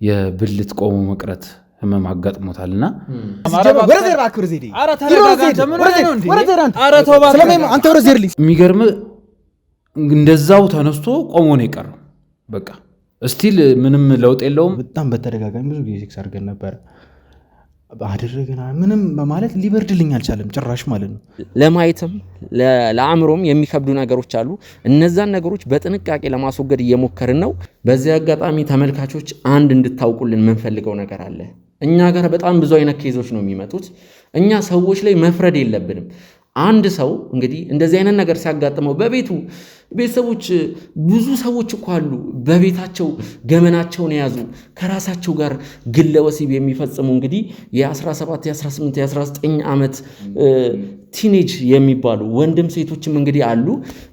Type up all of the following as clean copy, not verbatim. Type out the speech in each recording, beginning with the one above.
የብልት ቆሞ መቅረት ህመም አጋጥሞታልና የሚገርም እንደዛው ተነስቶ ቆሞ ነው የቀረው። በቃ ስቲል ምንም ለውጥ የለውም። በጣም በተደጋጋሚ ብዙ ጊዜ ሴክስ አድርገን ነበር አደረገና ምንም ማለት ሊበርድልኝ አልቻለም ጭራሽ ማለት ነው። ለማየትም ለአእምሮም የሚከብዱ ነገሮች አሉ። እነዛን ነገሮች በጥንቃቄ ለማስወገድ እየሞከርን ነው። በዚህ አጋጣሚ ተመልካቾች አንድ እንድታውቁልን የምንፈልገው ነገር አለ። እኛ ጋር በጣም ብዙ አይነት ኬዞች ነው የሚመጡት። እኛ ሰዎች ላይ መፍረድ የለብንም። አንድ ሰው እንግዲህ እንደዚህ አይነት ነገር ሲያጋጥመው በቤቱ ቤተሰቦች ብዙ ሰዎች እኮ አሉ በቤታቸው ገመናቸውን የያዙ ከራሳቸው ጋር ግለ ወሲብ የሚፈጽሙ እንግዲህ የ17 የ18 የ19 ዓመት ቲኔጅ የሚባሉ ወንድም ሴቶችም እንግዲህ አሉ።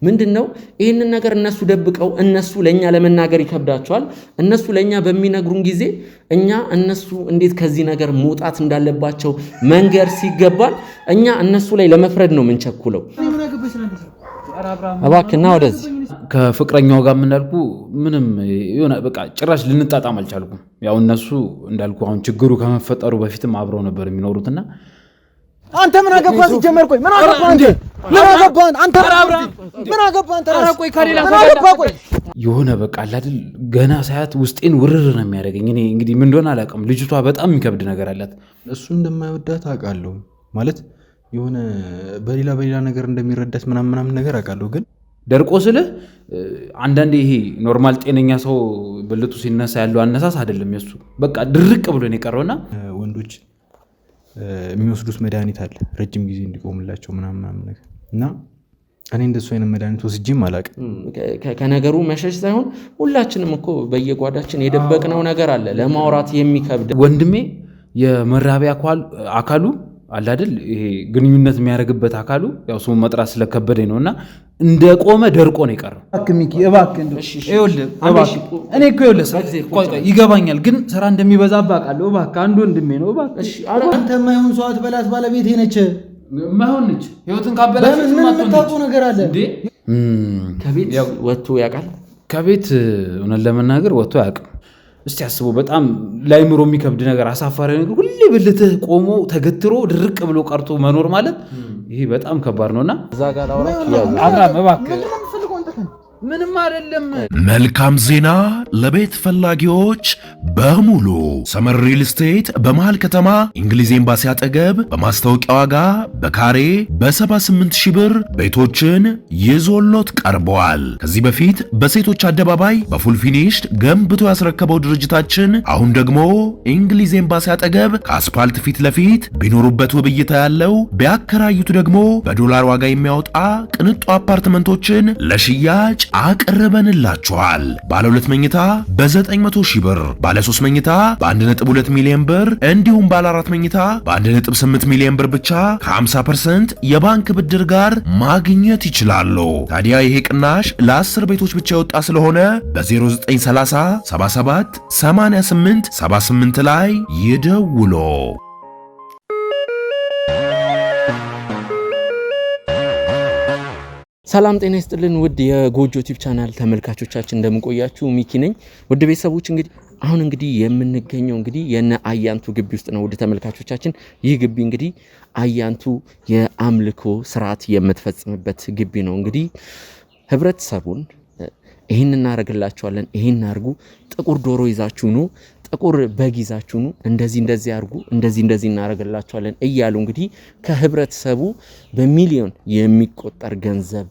ምንድነው ይህንን ነገር እነሱ ደብቀው እነሱ ለኛ ለመናገር ይከብዳቸዋል። እነሱ ለኛ በሚነግሩን ጊዜ እኛ እነሱ እንዴት ከዚህ ነገር መውጣት እንዳለባቸው መንገር ሲገባል እኛ እነሱ ላይ ለመፍረድ ነው የምንቸኩለው። እባክና ወደዚህ ከፍቅረኛው ጋር ምናልኩ ምንም ይሆነ በቃ ጭራሽ ልንጣጣም አልቻልኩም። ያው እነሱ እንዳልኩ አሁን ችግሩ ከመፈጠሩ በፊትም አብረው ነበር የሚኖሩትና አንተ ምን አገባህ ሲጀመር? ቆይ ምን አገባህ አንተ? ምን አገባህ አንተ? ምን አገባህ አንተ? ቆይ ከሌላ ቆይ የሆነ በቃ አይደል ገና ሳያት ውስጤን ውርር ነው የሚያደርገኝ። እኔ እንግዲህ ምን እንደሆነ አላውቅም። ልጅቷ በጣም የሚከብድ ነገር አላት። እሱ እንደማይወዳት አውቃለሁ ማለት የሆነ በሌላ ነገር እንደሚረዳት ምናምን ነገር አውቃለሁ። ግን ደርቆ ስለ አንዳንዴ ይሄ ኖርማል ጤነኛ ሰው ብልቱ ሲነሳ ያለው አነሳስ አይደለም የሱ በቃ ድርቅ ብሎ ነው የቀረውና ወንዶች የሚወስዱት መድኃኒት አለ ረጅም ጊዜ እንዲቆምላቸው ምናምን ነገር እና እኔ እንደሱ አይነት መድኃኒት ወስጄም አላውቅም። ከነገሩ መሸሽ ሳይሆን ሁላችንም እኮ በየጓዳችን የደበቅነው ነገር አለ ለማውራት የሚከብድ። ወንድሜ የመራቢያ አካሉ አለ አይደል ይሄ ግንኙነት የሚያደርግበት አካሉ ያው ስሙ መጥራት ስለከበደኝ ነውና እንደቆመ ደርቆ ነው የቀረው። አክሚኪ እባክህ ይኸውልህ እኔ እኮ ይኸውልህ ቆይ ይገባኛል፣ ግን ስራ እንደሚበዛብህ አውቃለሁ። እባክህ አንድ ወንድሜ ነው እባክህ። አንተ የማይሆን ሰው አትበላት፣ ባለቤቴ ነች። የማይሆን ነች ህይወትን ካበላሽ ምን የምታውቀው ነገር አለ እንዴ? ከቤት ወጥቶ ያውቃል? ከቤት እውነት ለመናገር ወጥቶ ያውቃል። እስቲ አስበው፣ በጣም ላይምሮ የሚከብድ ነገር አሳፋሪ ነገር ሁሌ ብልትህ ቆሞ ተገትሮ ድርቅ ብሎ ቀርቶ መኖር ማለት ይሄ በጣም ከባድ ነውና እዛ ጋር አውራችሁ አብራም እባክህ ምንም አይደለም። መልካም ዜና ለቤት ፈላጊዎች በሙሉ ሰመር ሪል ስቴት በመሃል ከተማ እንግሊዝ ኤምባሲ አጠገብ በማስታወቂያ ዋጋ በካሬ በ78,000 ብር ቤቶችን ይዞሎት ቀርበዋል። ከዚህ በፊት በሴቶች አደባባይ በፉል ፊኒሽድ ገንብቶ ያስረከበው ድርጅታችን አሁን ደግሞ እንግሊዝ ኤምባሲ አጠገብ ከአስፓልት ፊት ለፊት ቢኖሩበት ውብ እይታ ያለው ቢያከራዩት ደግሞ በዶላር ዋጋ የሚያወጣ ቅንጡ አፓርትመንቶችን ለሽያጭ አቅርበንላችኋል። ባለ 2 መኝታ በ900,000 ብር፣ ባለ 3 መኝታ በ1.2 ሚሊዮን ብር እንዲሁም ባለ 4 መኝታ በ1.8 ሚሊዮን ብር ብቻ ከ50% የባንክ ብድር ጋር ማግኘት ይችላሉ። ታዲያ ይሄ ቅናሽ ለ10 ቤቶች ብቻ የወጣ ስለሆነ በ0930 77 88 78 ላይ ይደውሉ። ሰላም ጤና ይስጥልን ውድ የጎጆ ቲዩብ ቻናል ተመልካቾቻችን እንደምንቆያችሁ ሚኪ ነኝ። ውድ ቤተሰቦች አሁን የምንገኘው የነ አያንቱ ግቢ ውስጥ ነው። ውድ ተመልካቾቻችን ይህ ግቢ አያንቱ የአምልኮ ስርዓት የምትፈጽምበት ግቢ ነው። ህብረተሰቡን ይሄን እናረጋላችኋለን፣ ይሄን አርጉ፣ ጥቁር ዶሮ ይዛችሁ ኑ፣ ጥቁር በግ ይዛችሁ ኑ፣ እንደዚህ አርጉ፣ እንደዚህ እናረጋላችኋለን እያሉ ከህብረተሰቡ በሚሊዮን የሚቆጠር ገንዘብ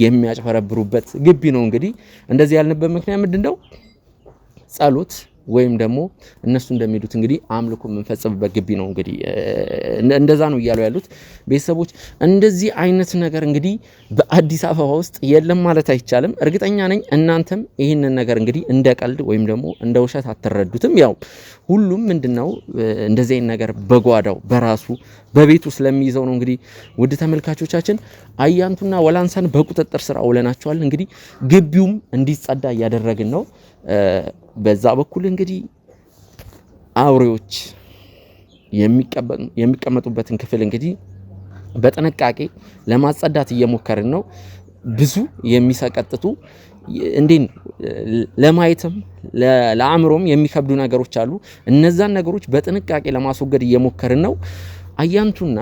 የሚያጭበረብሩበት ግቢ ነው። እንደዚህ ያልንበት ምክንያት ምንድነው? ጸሎት ወይም ደግሞ እነሱ እንደሚሉት አምልኮ የምንፈጽምበት ግቢ ነው። እንደዛ ነው እያሉ ያሉት ቤተሰቦች። እንደዚህ አይነት ነገር በአዲስ አበባ ውስጥ የለም ማለት አይቻልም። እርግጠኛ ነኝ እናንተም ይህንን ነገር እንደ ቀልድ ወይም ደግሞ እንደ ውሸት አትረዱትም። ያው ሁሉም ምንድነው እንደዚህ አይነት ነገር በጓዳው በራሱ በቤቱ ስለሚይዘው ነው። ውድ ተመልካቾቻችን አያንቱና ወላንሳን በቁጥጥር ስር አውለናቸዋል። ግቢውም እንዲጸዳ እያደረግን ነው። በዛ በኩል አውሬዎች የሚቀመጡበትን ክፍል በጥንቃቄ ለማጸዳት እየሞከርን ነው። ብዙ የሚሰቀጥጡ እንዴን ለማየትም ለአእምሮም የሚከብዱ ነገሮች አሉ። እነዛን ነገሮች በጥንቃቄ ለማስወገድ እየሞከርን ነው። አያንቱና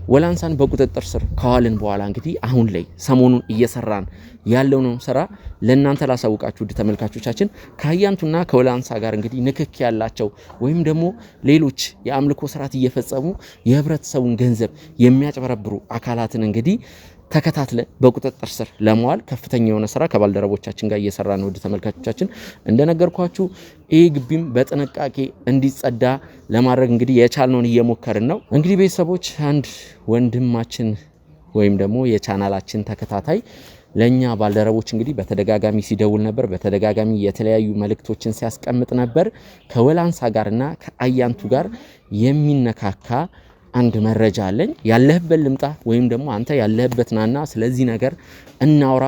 ወላንሳን በቁጥጥር ስር ከዋልን በኋላ እንግዲህ አሁን ላይ ሰሞኑን እየሰራን ያለውን ስራ ለእናንተ ላሳውቃችሁ ውድ ተመልካቾቻችን። ከአያንቱና ከወላንሳ ጋር እንግዲህ ንክክ ያላቸው ወይም ደግሞ ሌሎች የአምልኮ ስርዓት እየፈጸሙ የህብረተሰቡን ገንዘብ የሚያጭበረብሩ አካላትን እንግዲህ ተከታትለን በቁጥጥር ስር ለመዋል ከፍተኛ የሆነ ስራ ከባልደረቦቻችን ጋር እየሰራ ነው። ውድ ተመልካቾቻችን እንደነገርኳችሁ ይህ ግቢም በጥንቃቄ እንዲጸዳ ለማድረግ እንግዲህ የቻልነውን እየሞከርን ነው። እንግዲህ ቤተሰቦች አንድ ወንድማችን ወይም ደግሞ የቻናላችን ተከታታይ ለኛ ባልደረቦች እንግዲህ በተደጋጋሚ ሲደውል ነበር። በተደጋጋሚ የተለያዩ መልእክቶችን ሲያስቀምጥ ነበር። ከወላንሳ ጋርና ከአያንቱ ጋር የሚነካካ አንድ መረጃ አለኝ፣ ያለህበት ልምጣ ወይም ደግሞ አንተ ያለህበት ናና ስለዚህ ነገር እናውራ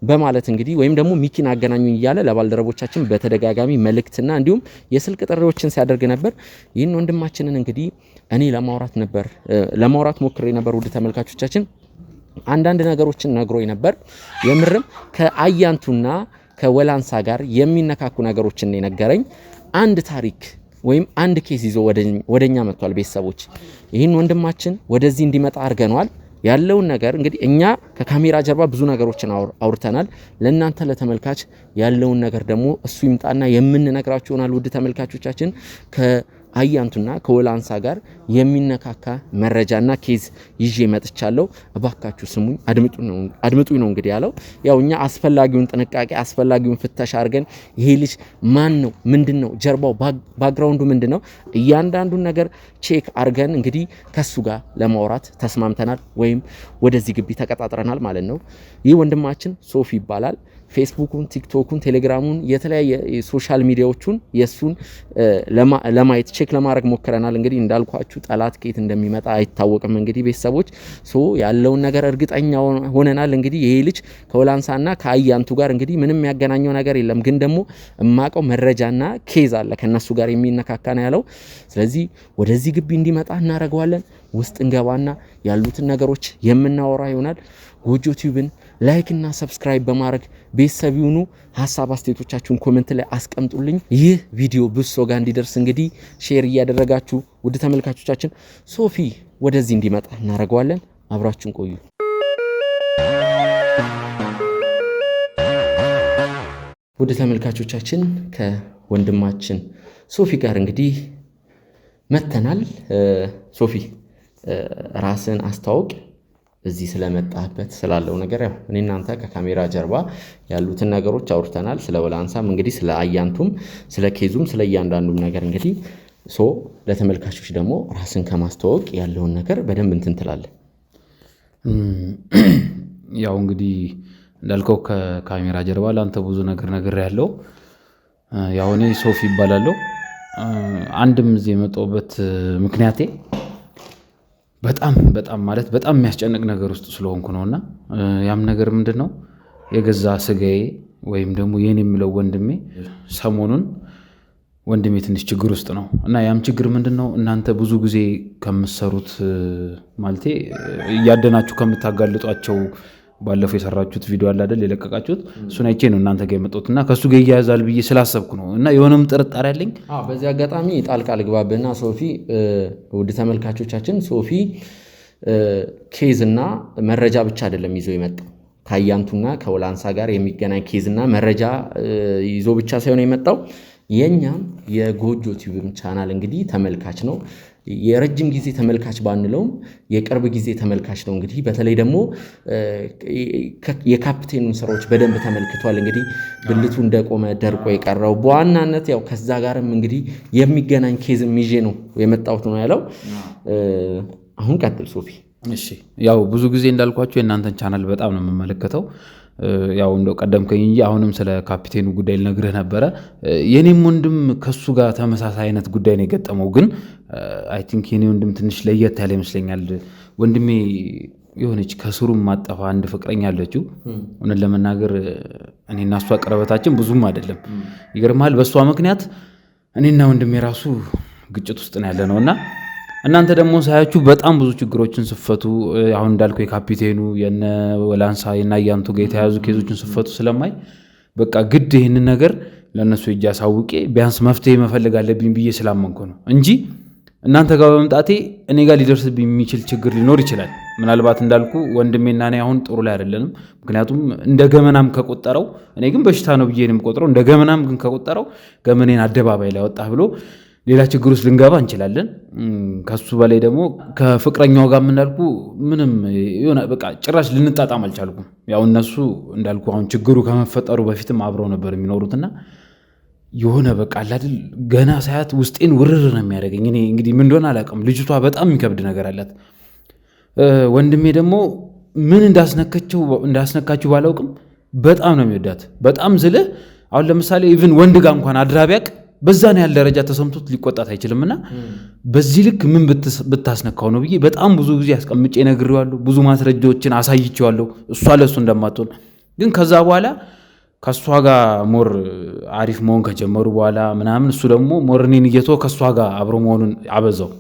በማለት እንግዲህ ወይም ደግሞ ሚኪን አገናኙኝ እያለ ለባልደረቦቻችን በተደጋጋሚ መልእክትና እንዲሁም የስልክ ጥሪዎችን ሲያደርግ ነበር። ይህን ወንድማችንን እንግዲህ እኔ ለማውራት ሞክሬ ነበር። ውድ ተመልካቾቻችን አንዳንድ ነገሮችን ነግሮኝ ነበር። የምርም ከአያንቱና ከወላንሳ ጋር የሚነካኩ ነገሮችን የነገረኝ አንድ ታሪክ ወይም አንድ ኬስ ይዞ ወደኛ መጥቷል። ቤተሰቦች ይህን ወንድማችን ወደዚህ እንዲመጣ አድርገናል። ያለውን ነገር እንግዲህ እኛ ከካሜራ ጀርባ ብዙ ነገሮችን አውርተናል። ለእናንተ ለተመልካች ያለውን ነገር ደግሞ እሱ ይምጣና የምንነግራችሁ ይሆናል። ውድ ተመልካቾቻችን ከአያንቱና ከወላንሳ ጋር የሚነካካ መረጃና ኬዝ ይዤ መጥቻለሁ። እባካችሁ ስሙኝ፣ አድምጡኝ ነው እንግዲህ ያለው። ያው እኛ አስፈላጊውን ጥንቃቄ አስፈላጊውን ፍተሻ አድርገን ይሄ ልጅ ማን ነው፣ ምንድነው ጀርባው፣ ባክግራውንዱ ምንድነው፣ እያንዳንዱን ነገር ቼክ አድርገን እንግዲህ ከሱ ጋር ለማውራት ተስማምተናል ወይም ወደዚህ ግቢ ተቀጣጥረናል ማለት ነው። ይህ ወንድማችን ሶፊ ይባላል። ፌስቡኩን፣ ቲክቶኩን፣ ቴሌግራሙን የተለያየ ሶሻል ሚዲያዎቹን የሱን ለማየት ቼክ ለማድረግ ሞክረናል። እንግዲህ እንዳልኳችሁ ጠላት ከየት እንደሚመጣ አይታወቅም። እንግዲህ ቤተሰቦች ያለውን ነገር እርግጠኛ ሆነናል። እንግዲህ ይሄ ልጅ ከወላንሳና ከአያንቱ ጋር እንግዲህ ምንም ያገናኘው ነገር የለም፣ ግን ደግሞ እማቀው መረጃና ኬዝ አለ ከነሱ ጋር የሚነካካ ነው ያለው። ስለዚህ ወደዚህ ግቢ እንዲመጣ እናደርገዋለን። ውስጥ እንገባና ያሉትን ነገሮች የምናወራ ይሆናል። ጎጆ ቲዩብን ላይክ እና ሰብስክራይብ በማድረግ ቤተሰብ ይሁኑ። ሀሳብ አስተያየቶቻችሁን ኮሜንት ላይ አስቀምጡልኝ። ይህ ቪዲዮ ብዙ ሰው ጋር እንዲደርስ እንግዲህ ሼር እያደረጋችሁ ውድ ተመልካቾቻችን ሶፊ ወደዚህ እንዲመጣ እናደርገዋለን። አብራችሁን ቆዩ። ውድ ተመልካቾቻችን ከወንድማችን ሶፊ ጋር እንግዲህ መተናል። ሶፊ ራስን አስተዋውቅ፣ እዚህ ስለመጣበት ስላለው ነገር ያው እኔ እናንተ ከካሜራ ጀርባ ያሉትን ነገሮች አውርተናል። ስለ ወላንሳም እንግዲህ ስለ አያንቱም ስለ ኬዙም ስለ እያንዳንዱም ነገር እንግዲህ ለተመልካቾች ደግሞ ራስን ከማስተዋወቅ ያለውን ነገር በደንብ እንትን ትላለህ። ያው እንግዲህ እንዳልከው ከካሜራ ጀርባ ለአንተ ብዙ ነገር ያለው ያው እኔ ሶፊ ይባላለሁ። አንድም እዚህ የመጣሁበት ምክንያቴ በጣም ማለት በጣም የሚያስጨንቅ ነገር ውስጥ ስለሆንኩ ነውና ያም ነገር ምንድነው የገዛ ስጋዬ ወይም ደግሞ የኔ የምለው ወንድሜ ሰሞኑን ወንድሜ ትንሽ ችግር ውስጥ ነው እና ያም ችግር ምንድነው እናንተ ብዙ ጊዜ ከምትሰሩት ማለቴ እያደናችሁ ከምታጋልጧቸው ባለፈው የሰራችሁት ቪዲዮ አለ አይደል የለቀቃችሁት እሱን አይቼ ነው እናንተ ጋር የመጣሁትና ከሱ ጋር ይያያዛል ብዬ ስላሰብኩ ነው እና የሆነም ጥርጣሬ አለኝ። በዚህ አጋጣሚ ጣልቃ ልግባብና ሶፊ ውድ ተመልካቾቻችን ሶፊ ኬዝና መረጃ ብቻ አይደለም ይዞ የመጣው ከአያንቱና ከወላንሳ ጋር የሚገናኝ ኬዝና መረጃ ይዞ ብቻ ሳይሆን የመጣው የኛም የጎጆ ቲዩብም ቻናል እንግዲህ ተመልካች ነው። የረጅም ጊዜ ተመልካች ባንለውም የቅርብ ጊዜ ተመልካች ነው። እንግዲህ በተለይ ደግሞ የካፕቴኑን ስራዎች በደንብ ተመልክቷል። እንግዲህ ብልቱ እንደቆመ ደርቆ የቀረው በዋናነት ያው ከዛ ጋርም እንግዲህ የሚገናኝ ኬዝም ይዤ ነው የመጣሁት ነው ያለው። አሁን ቀጥል ሶፊ። እሺ ያው ብዙ ጊዜ እንዳልኳችሁ የእናንተን ቻናል በጣም ነው የምመለከተው። ያው እንደው ቀደምከኝ እንጂ አሁንም ስለ ካፒቴኑ ጉዳይ ልነግርህ ነበረ። የኔም ወንድም ከሱ ጋር ተመሳሳይ አይነት ጉዳይ ነው የገጠመው። ግን አይ ቲንክ የኔ ወንድም ትንሽ ለየት ያለ ይመስለኛል። ወንድሜ የሆነች ከስሩም ማጠፋ አንድ ፍቅረኛ አለችው። እውነት ለመናገር እኔና እሷ ቅርበታችን ብዙም አይደለም። ይገርማል። በእሷ ምክንያት እኔና ወንድሜ ራሱ ግጭት ውስጥ ነው ያለ ነውና እናንተ ደግሞ ሳያችሁ በጣም ብዙ ችግሮችን ስፈቱ አሁን እንዳልኩ የካፒቴኑ የነ ወላንሳ የና አያንቱ ጋር የተያዙ ኬዞችን ስፈቱ ስለማይ በቃ ግድ ይህንን ነገር ለእነሱ እጅ አሳውቄ ቢያንስ መፍትሄ መፈለግ አለብኝ ብዬ ስላመንኩ ነው እንጂ እናንተ ጋር በመምጣቴ እኔ ጋር ሊደርስብኝ የሚችል ችግር ሊኖር ይችላል። ምናልባት እንዳልኩ ወንድሜና እኔ አሁን ጥሩ ላይ አይደለንም። ምክንያቱም እንደ ገመናም ከቆጠረው እኔ ግን በሽታ ነው ብዬ ነው የምቆጥረው። እንደ ገመናም ግን ከቆጠረው ገመኔን አደባባይ ላይ ወጣ ብሎ ሌላ ችግር ውስጥ ልንገባ እንችላለን። ከሱ በላይ ደግሞ ከፍቅረኛው ጋር እንዳልኩ ምንም የሆነ በቃ ጭራሽ ልንጣጣም አልቻልኩም። ያው እነሱ እንዳልኩ አሁን ችግሩ ከመፈጠሩ በፊትም አብረው ነበር የሚኖሩትና የሆነ በቃ አይደል ገና ሳያት ውስጤን ውርር ነው የሚያደርገኝ። እኔ እንግዲህ ምን እንደሆነ አላውቅም። ልጅቷ በጣም የሚከብድ ነገር አላት። ወንድሜ ደግሞ ምን እንዳስነካችው ባላውቅም በጣም ነው የሚወዳት። በጣም ዝልህ አሁን ለምሳሌ ኢቭን ወንድ ጋር እንኳን አድራቢያቅ በዛን ያህል ደረጃ ተሰምቶት ሊቆጣት አይችልምና በዚህ ልክ ምን ብታስነካው ነው ብዬ በጣም ብዙ ጊዜ አስቀምጬ ነግሬዋለሁ። ብዙ ማስረጃዎችን አሳይቼዋለሁ እሷ ለሱ እንደማትሆን። ግን ከዛ በኋላ ከሷ ጋር ሞር አሪፍ መሆን ከጀመሩ በኋላ ምናምን እሱ ደግሞ ሞር እኔን እየተወ ከሷ ጋር አብሮ መሆኑን አበዛው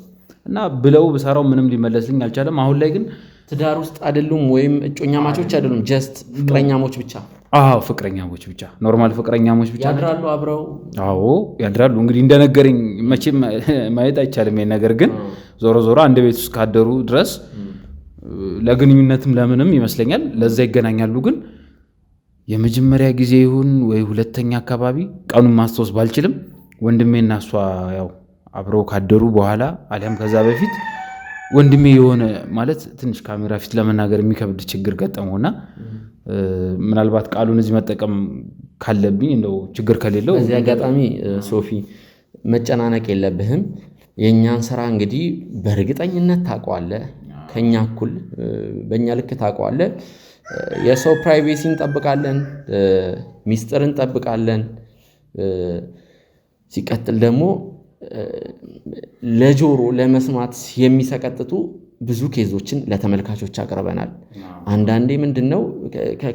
እና ብለው ብሰራው ምንም ሊመለስልኝ አልቻለም። አሁን ላይ ግን ትዳር ውስጥ አይደሉም ወይም እጮኛማቾች አይደሉም፣ ጀስት ፍቅረኛሞች ብቻ። አዎ ፍቅረኛሞች ብቻ፣ ኖርማል ፍቅረኛሞች ብቻ ያድራሉ አብረው። አዎ ያድራሉ። እንግዲህ እንደነገረኝ መቼም ማየት አይቻልም ይሄን ነገር፣ ግን ዞሮ ዞሮ አንድ ቤት ውስጥ ካደሩ ድረስ ለግንኙነትም ለምንም ይመስለኛል ለዛ ይገናኛሉ። ግን የመጀመሪያ ጊዜ ይሁን ወይ ሁለተኛ አካባቢ ቀኑን ማስታወስ ባልችልም ወንድሜና እሷ ያው አብረው ካደሩ በኋላ አሊያም ከዛ በፊት ወንድሜ የሆነ ማለት ትንሽ ካሜራ ፊት ለመናገር የሚከብድ ችግር ገጠመውና ምናልባት ቃሉን እዚህ መጠቀም ካለብኝ እንደው ችግር ከሌለው በዚህ አጋጣሚ ሶፊ መጨናነቅ የለብህም። የኛን ስራ እንግዲህ በእርግጠኝነት ታውቀዋለህ፣ ከኛ እኩል በእኛ ልክ ታውቀዋለህ። የሰው ፕራይቬሲ እንጠብቃለን፣ ሚስጥር እንጠብቃለን። ሲቀጥል ደግሞ ለጆሮ ለመስማት የሚሰቀጥጡ ብዙ ኬዞችን ለተመልካቾች አቅርበናል። አንዳንዴ ምንድነው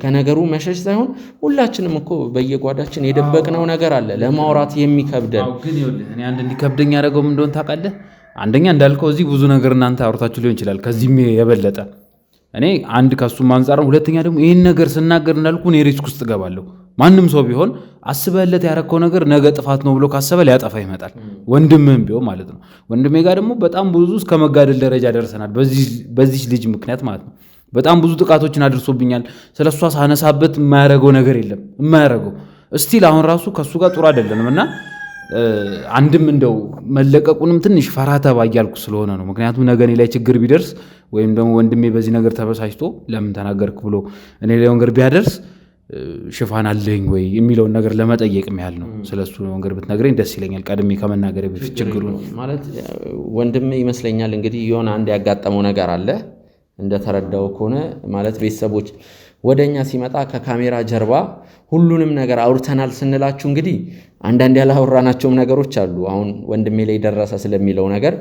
ከነገሩ መሸሽ ሳይሆን ሁላችንም እኮ በየጓዳችን የደበቅነው ነገር አለ ለማውራት የሚከብደን። ግን እኔ አንድ እንዲከብደኝ ያደረገው ምን እንደሆነ ታውቃለህ? አንደኛ እንዳልከው እዚህ ብዙ ነገር እናንተ አውርታችሁ ሊሆን ይችላል ከዚህም የበለጠ እኔ አንድ ከሱም አንፃር፣ ሁለተኛ ደግሞ ይህን ነገር ስናገር እንዳልኩ እኔ ሪስክ ውስጥ እገባለሁ። ማንም ሰው ቢሆን አስበህለት ያረከው ነገር ነገ ጥፋት ነው ብሎ ካሰበ ሊያጠፋ ይመጣል። ወንድምህም ቢሆን ማለት ነው። ወንድሜ ጋር ደግሞ በጣም ብዙ እስከ መጋደል ደረጃ ደርሰናል በዚህ ልጅ ምክንያት ማለት ነው። በጣም ብዙ ጥቃቶችን አድርሶብኛል። ስለሷ ሳነሳበት የማያረገው ነገር የለም የማያረገው እስቲል አሁን ራሱ ከሱ ጋር ጥሩ አይደለንም እና አንድም እንደው መለቀቁንም ትንሽ ፈራተባ እያልኩ ስለሆነ ነው። ምክንያቱም ነገ እኔ ላይ ችግር ቢደርስ ወይም ደግሞ ወንድሜ በዚህ ነገር ተበሳጭቶ ለምን ተናገርክ ብሎ እኔ ላይ ነገር ቢያደርስ ሽፋን አለኝ ወይ የሚለውን ነገር ለመጠየቅ ያህል ነው። ስለሱ ነገር ብትነግረኝ ደስ ይለኛል ቀድሜ ከመናገር በፊት። ችግሩ ማለት ወንድሜ ይመስለኛል እንግዲህ የሆነ አንድ ያጋጠመው ነገር አለ እንደተረዳው ከሆነ ማለት ቤተሰቦች ወደኛ ሲመጣ ከካሜራ ጀርባ ሁሉንም ነገር አውርተናል ስንላችሁ እንግዲህ አንዳንድ ያላወራናቸውም ነገሮች አሉ። አሁን ወንድሜ ላይ ደረሰ ስለሚለው ነገር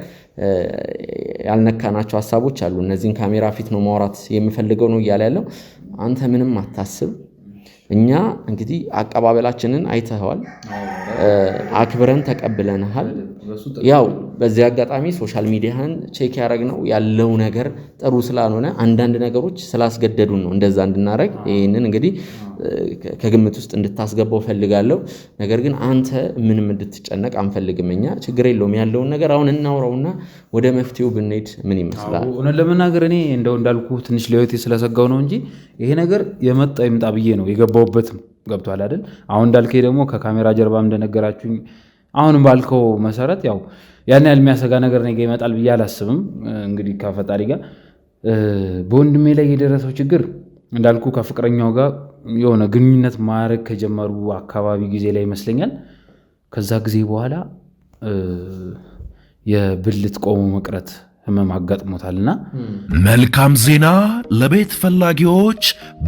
ያልነካናቸው ሀሳቦች አሉ። እነዚህን ካሜራ ፊት ነው ማውራት የምፈልገው ነው እያለ ያለው። አንተ ምንም አታስብ። እኛ እንግዲህ አቀባበላችንን አይተኸዋል፣ አክብረን ተቀብለንሃል። ያው በዚህ አጋጣሚ ሶሻል ሚዲያን ቼክ ያደረግነው ያለው ነገር ጥሩ ስላልሆነ አንዳንድ ነገሮች ስላስገደዱን ነው እንደዛ እንድናረግ። ይህንን እንግዲህ ከግምት ውስጥ እንድታስገባው ፈልጋለሁ። ነገር ግን አንተ ምንም እንድትጨነቅ አንፈልግም። እኛ ችግር የለውም ያለውን ነገር አሁን እናውራውና ወደ መፍትሄው ብንሄድ ምን ይመስላል? እውነት ለመናገር እኔ እንዳልኩ ትንሽ ለህይወቴ ስለሰጋው ነው እንጂ ይሄ ነገር የመጣ ይምጣ ብዬ ነው የገባውበትም። ገብቷል አይደል? አሁን እንዳልከኝ ደግሞ ከካሜራ ጀርባም እንደነገራችሁኝ አሁንም ባልከው መሰረት ያው ያን ያህል የሚያሰጋ ነገር ነገ ይመጣል ብዬ አላስብም። እንግዲህ ከፈጣሪ ጋር በወንድሜ ላይ የደረሰው ችግር እንዳልኩ ከፍቅረኛው ጋር የሆነ ግንኙነት ማድረግ ከጀመሩ አካባቢ ጊዜ ላይ ይመስለኛል። ከዛ ጊዜ በኋላ የብልት ቆሞ መቅረት ህመም አጋጥሞታልና መልካም ዜና ለቤት ፈላጊዎች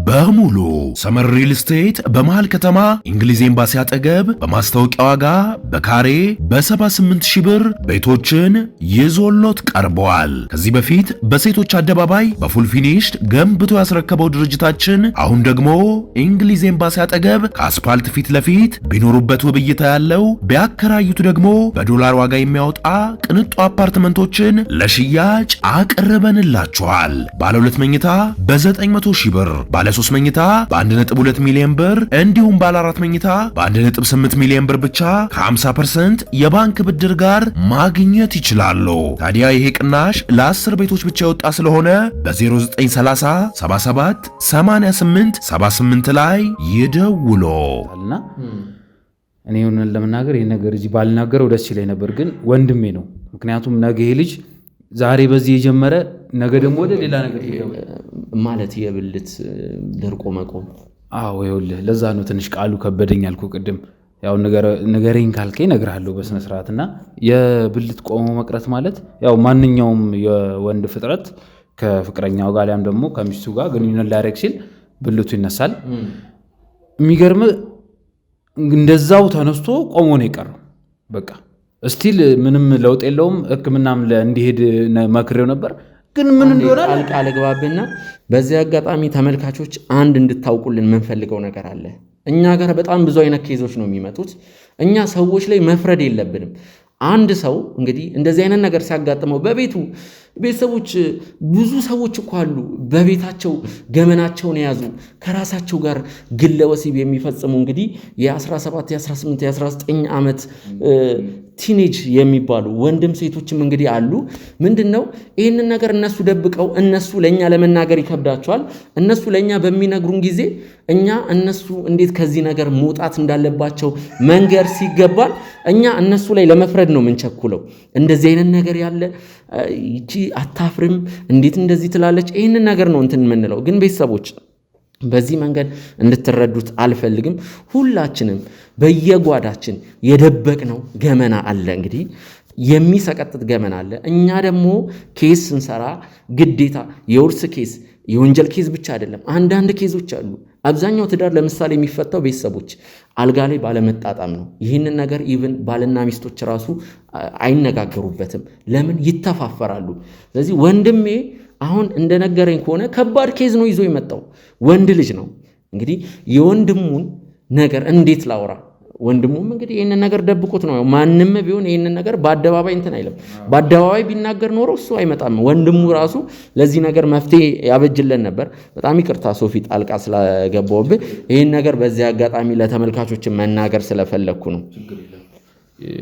በሙሉ ሰመር ሪል ስቴት በመሃል ከተማ እንግሊዝ ኤምባሲ አጠገብ በማስታወቂያ ዋጋ በካሬ በ78,000 ብር ቤቶችን ይዞሎት ቀርበዋል። ከዚህ በፊት በሴቶች አደባባይ በፉል ፊኒሽድ ገንብቶ ያስረከበው ድርጅታችን አሁን ደግሞ እንግሊዝ ኤምባሲ አጠገብ ከአስፓልት ፊት ለፊት ቢኖሩበት ውብ እይታ ያለው ቢያከራዩት ደግሞ በዶላር ዋጋ የሚያወጣ ቅንጡ አፓርትመንቶችን ለሽያጭ ለሽያጭ አቅርበንላችኋል። ባለ 2 መኝታ በ900 ሺህ ብር፣ ባለ 3 መኝታ በ1.2 ሚሊዮን ብር እንዲሁም ባለ 4 መኝታ በ1.8 ሚሊዮን ብር ብቻ ከ50% የባንክ ብድር ጋር ማግኘት ይችላሉ። ታዲያ ይሄ ቅናሽ ለ10 ቤቶች ብቻ የወጣ ስለሆነ በ0930 77 88 78 ላይ ይደውሉ። እኔ ሆነን ለመናገር ይሄን ነገር እዚህ ባልናገረው ደስ ይለኝ ነበር፣ ግን ወንድሜ ነው። ምክንያቱም ነገ ይሄ ልጅ ዛሬ በዚህ የጀመረ ነገ ደግሞ ወደ ሌላ ነገር ማለት የብልት ደርቆ መቆም። አዎ ይኸውልህ፣ ለዛ ነው ትንሽ ቃሉ ከበደኝ አልኩ ቅድም። ያው ነገረኝ ካልከኝ እነግርሃለሁ በስነ ስርዓትና የብልት ቆሞ መቅረት ማለት ያው ማንኛውም የወንድ ፍጥረት ከፍቅረኛው ጋር ያም ደግሞ ከሚስቱ ጋር ግንኙነት ሊያደርግ ሲል ብልቱ ይነሳል። የሚገርም እንደዛው ተነስቶ ቆሞ ነው የቀረው። በቃ ስቲል ምንም ለውጥ የለውም። ሕክምናም እንዲሄድ መክሬው ነበር፣ ግን ምን እንደሆነ ቃል ግባብና በዚህ አጋጣሚ ተመልካቾች አንድ እንድታውቁልን የምንፈልገው ነገር አለ። እኛ ጋር በጣም ብዙ አይነት ኬዞች ነው የሚመጡት። እኛ ሰዎች ላይ መፍረድ የለብንም። አንድ ሰው እንግዲህ እንደዚህ አይነት ነገር ሲያጋጥመው በቤቱ ቤተሰቦች ብዙ ሰዎች እኮ አሉ በቤታቸው ገመናቸውን የያዙ ከራሳቸው ጋር ግለ ወሲብ የሚፈጽሙ እንግዲህ የ17 የ18 የ19 ዓመት ቲኔጅ የሚባሉ ወንድም ሴቶችም እንግዲህ አሉ። ምንድነው ይህንን ነገር እነሱ ደብቀው እነሱ ለኛ ለመናገር ይከብዳቸዋል። እነሱ ለኛ በሚነግሩን ጊዜ እኛ እነሱ እንዴት ከዚህ ነገር መውጣት እንዳለባቸው መንገር ሲገባል እኛ እነሱ ላይ ለመፍረድ ነው የምንቸኩለው። እንደዚህ አይነት ነገር ያለ ይቺ አታፍርም እንዴት እንደዚህ ትላለች? ይህንን ነገር ነው እንትን የምንለው። ግን ቤተሰቦች በዚህ መንገድ እንድትረዱት አልፈልግም። ሁላችንም በየጓዳችን የደበቅነው ገመና አለ። እንግዲህ የሚሰቀጥጥ ገመና አለ። እኛ ደግሞ ኬስ ስንሰራ ግዴታ የውርስ ኬስ የወንጀል ኬዝ ብቻ አይደለም። አንዳንድ ኬዞች አሉ። አብዛኛው ትዳር ለምሳሌ የሚፈታው ቤተሰቦች አልጋ ላይ ባለመጣጣም ነው። ይህንን ነገር ኢቭን ባልና ሚስቶች ራሱ አይነጋገሩበትም። ለምን? ይተፋፈራሉ። ስለዚህ ወንድሜ አሁን እንደነገረኝ ከሆነ ከባድ ኬዝ ነው ይዞ የመጣው። ወንድ ልጅ ነው። እንግዲህ የወንድሙን ነገር እንዴት ላውራ? ወንድሙም እንግዲህ ይህንን ነገር ደብቆት ነው። ማንም ቢሆን ይህንን ነገር በአደባባይ እንትን አይለም። በአደባባይ ቢናገር ኖሮ እሱ አይመጣም። ወንድሙ ራሱ ለዚህ ነገር መፍትሄ ያበጅለን ነበር። በጣም ይቅርታ ሶፊ ጣልቃ ስለገባውብህ። ይህን ነገር በዚህ አጋጣሚ ለተመልካቾች መናገር ስለፈለግኩ ነው።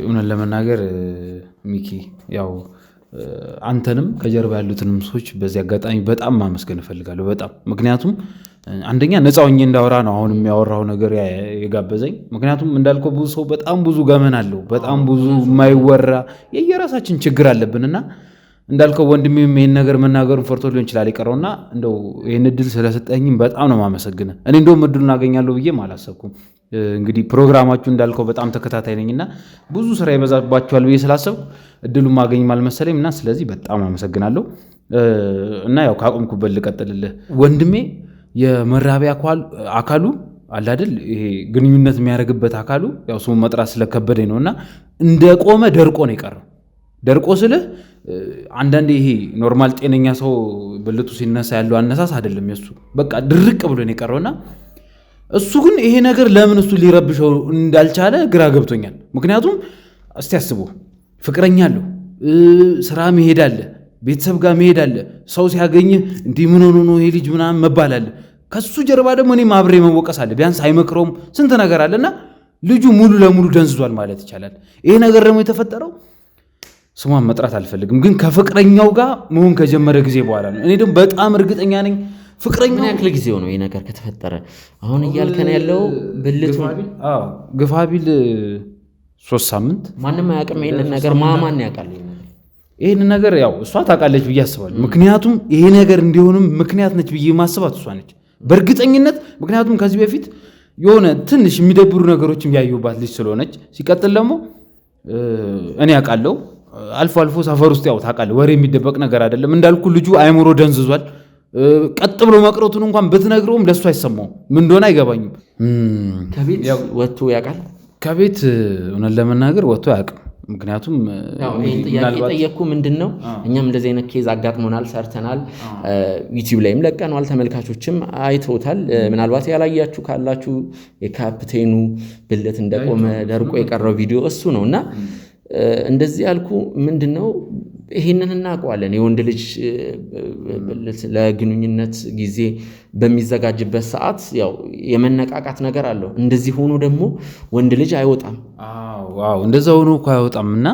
እውነት ለመናገር ሚኪ ያው አንተንም ከጀርባ ያሉትንም ሰዎች በዚህ አጋጣሚ በጣም ማመስገን እፈልጋለሁ። በጣም ምክንያቱም አንደኛ ነፃ ሆኜ እንዳወራ ነው አሁን የሚያወራው ነገር የጋበዘኝ። ምክንያቱም እንዳልከው ብዙ ሰው በጣም ብዙ ገመን አለው፣ በጣም ብዙ የማይወራ የየራሳችን ችግር አለብንና እንዳልከው ወንድሜም ይሄን ነገር መናገሩን ፈርቶ ሊሆን ይችላል የቀረውና እንደው ይሄን እድል ስለሰጠኝም በጣም ነው ማመሰግነ። እኔ እንደውም እድሉን አገኛለሁ ብዬም አላሰብኩም። እንግዲህ ፕሮግራማችሁ እንዳልከው በጣም ተከታታይ ነኝና ብዙ ስራ ይበዛባችኋል ብዬ ስላሰብኩ እድሉን ማገኝም አልመሰለኝና ስለዚህ በጣም አመሰግናለሁ። እና ያው ካቆምኩበት ልቀጥልልህ። ወንድሜ የመራቢያ አካሉ አለ አይደል፣ ይሄ ግንኙነት የሚያደርግበት አካሉ ያው ስሙ መጥራት ስለከበደኝ ነውና እንደቆመ ደርቆ ነው የቀረው። ደርቆ ስልህ አንዳንዴ ይሄ ኖርማል ጤነኛ ሰው ብልቱ ሲነሳ ያለው አነሳስ አይደለም የሱ፣ በቃ ድርቅ ብሎ ነው የቀረውና እሱ ግን ይሄ ነገር ለምን እሱ ሊረብሸው እንዳልቻለ ግራ ገብቶኛል። ምክንያቱም እስቲ አስቡ፣ ፍቅረኛ አለው፣ ስራ መሄድ አለ፣ ቤተሰብ ጋር መሄድ አለ፣ ሰው ሲያገኝ እንዲህ ምን ሆኖ ነው ይሄ ልጅ ምናምን መባል አለ። ከሱ ጀርባ ደግሞ እኔም አብሬ መወቀስ አለ። ቢያንስ አይመክረውም፣ ስንት ነገር አለና ልጁ ሙሉ ለሙሉ ደንዝዟል ማለት ይቻላል። ይሄ ነገር ደግሞ የተፈጠረው ስሟን መጥራት አልፈልግም፣ ግን ከፍቅረኛው ጋር መሆን ከጀመረ ጊዜ በኋላ ነው። እኔ ደግሞ በጣም እርግጠኛ ነኝ ፍቅረኛው ምን ያክል ጊዜው ነው ይሄ ነገር ከተፈጠረ? አሁን እያልከን ያለው ብልቱ ግፋቢል 3 ሳምንት። ማንም አያውቅም ይሄንን ነገር። ማማን ያውቃል ይሄን ነገር? ያው እሷ ታውቃለች ብዬ አስባለሁ። ምክንያቱም ይሄ ነገር እንዲሆንም ምክንያት ነች ብዬ ማስባት እሷ ነች በእርግጠኝነት። ምክንያቱም ከዚህ በፊት የሆነ ትንሽ የሚደብሩ ነገሮችም ያዩባት ልጅ ስለሆነች፣ ሲቀጥል ደግሞ እኔ አውቃለሁ አልፎ አልፎ ሰፈር ውስጥ ያው ታውቃለህ ወሬ የሚደበቅ ነገር አይደለም። እንዳልኩ ልጁ አይምሮ ደንዝዟል። ቀጥ ብሎ መቅረቱን እንኳን ብትነግረውም ለሱ አይሰማውም። ምን እንደሆነ አይገባኝም። ከቤት ወጥቶ ያውቃል? ከቤት እውነት ለመናገር ወጥቶ አያውቅም። ምክንያቱም ይህን ጥያቄ ጠየቅኩ። ምንድን ነው እኛም እንደዚህ አይነት ኬዝ አጋጥሞናል፣ ሰርተናል፣ ዩቲዩብ ላይም ለቀነዋል፣ ተመልካቾችም አይተውታል። ምናልባት ያላያችሁ ካላችሁ የካፕቴኑ ብልት እንደቆመ ደርቆ የቀረው ቪዲዮ እሱ ነው እና እንደዚህ ያልኩ ምንድነው ይሄንን እናውቀዋለን። የወንድ ልጅ ለግንኙነት ጊዜ በሚዘጋጅበት ሰዓት ያው የመነቃቃት ነገር አለው። እንደዚህ ሆኖ ደግሞ ወንድ ልጅ አይወጣም። አዎ እንደዛ ሆኖ እኮ አይወጣም። እና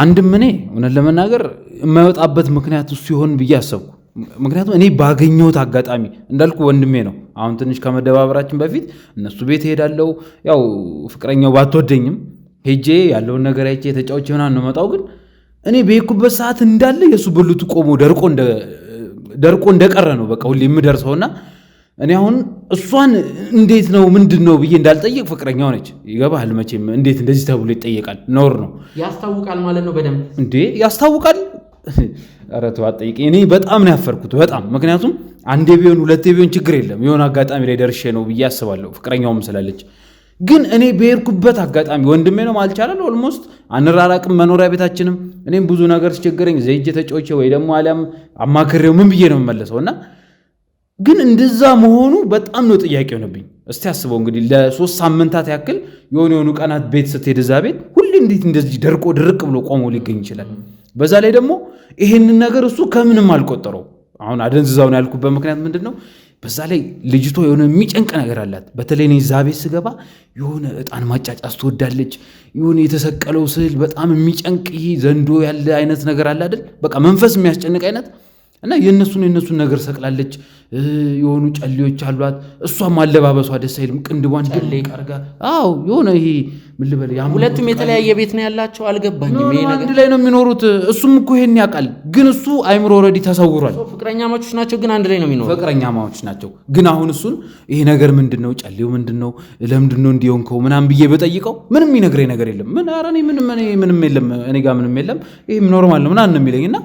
አንድም እኔ እውነት ለመናገር የማይወጣበት ምክንያት እሱ ይሆን ብዬ አሰብኩ። ምክንያቱም እኔ ባገኘሁት አጋጣሚ እንዳልኩ ወንድሜ ነው። አሁን ትንሽ ከመደባበራችን በፊት እነሱ ቤት ሄዳለው። ያው ፍቅረኛው ባትወደኝም ሄጄ ያለውን ነገር አይቼ ተጫውቼ ምናምን ነው መጣው። ግን እኔ በሄድኩበት ሰዓት እንዳለ የሱ ብልቱ ቆሞ ደርቆ እንደቀረ ነው በቃ ሁሌ የምደርሰውና እኔ አሁን እሷን እንዴት ነው ምንድነው ብዬ እንዳልጠየቅ ፍቅረኛው ነች። ይገባል መቼም እንዴት እንደዚህ ተብሎ ይጠየቃል? ነውር ነው። ያስታውቃል ማለት ነው በደንብ እንዴ ያስታውቃል። ኧረ ተው አትጠይቀኝ። እኔ በጣም ነው ያፈርኩት በጣም ምክንያቱም አንዴ ቢሆን ሁለቴ ቢሆን ችግር የለም የሆነ አጋጣሚ ላይ ደርሼ ነው ብዬ አስባለሁ። ፍቅረኛውም ስላለች ግን እኔ በሄድኩበት አጋጣሚ ወንድሜ ነው ማልቻላል። ኦልሞስት አንራራቅም መኖሪያ ቤታችንም። እኔም ብዙ ነገር ሲቸገረኝ ዘይጄ ተጫውቼ ወይ ደግሞ አሊያም አማክሬው ምን ብዬ ነው የምመለሰውና ግን እንደዛ መሆኑ በጣም ነው ጥያቄ ሆነብኝ። እስቲ አስበው እንግዲህ ለ3 ሳምንታት ያክል የሆኑ ቀናት ቤት ስትሄድ እዛ ቤት ሁሌ እንዴት እንደዚህ ደርቆ ድርቅ ብሎ ቆሞ ሊገኝ ይችላል? በዛ ላይ ደግሞ ይሄንን ነገር እሱ ከምንም አልቆጠረው። አሁን አደንዝዛው ነው ያልኩበት ምክንያት ምንድነው? በዛ ላይ ልጅቷ የሆነ የሚጨንቅ ነገር አላት። በተለይ እኔ እዛ ቤት ስገባ የሆነ እጣን ማጫጫስ ትወዳለች። የሆነ የተሰቀለው ስዕል በጣም የሚጨንቅ ይሄ ዘንዶ ያለ አይነት ነገር አለ አይደል? በቃ መንፈስ የሚያስጨንቅ አይነት እና የነሱን ነገር ሰቅላለች። የሆኑ ጨሌዎች አሏት። እሷም አለባበሷ ደስ አይልም። ቅንድቧን ድልቅ አርጋ የሆነ ይሄ ምን ልበል ሁለቱም የተለያየ ቤት ነው ያላቸው። አልገባኝም ይሄ ነገር። አንድ ላይ ነው የሚኖሩት። እሱም እኮ ይሄን ያውቃል። ግን እሱ አይምሮ ኦልሬዲ ተሰውሯል። ፍቅረኛሞች ናቸው ግን አንድ ላይ ነው የሚኖሩት። ፍቅረኛሞች ናቸው ግን አሁን እሱን ይሄ ነገር ምንድነው ጨሌው ምንድነው ለምንድነው እንዲሆንከው ምናምን ብዬ በጠይቀው ምንም የሚነግረኝ ነገር የለም። ምን ኧረ እኔ ምንም የለም እኔ ጋር ምንም የለም ይሄም ኖርማል ነው ምናምን ነው የሚለኝና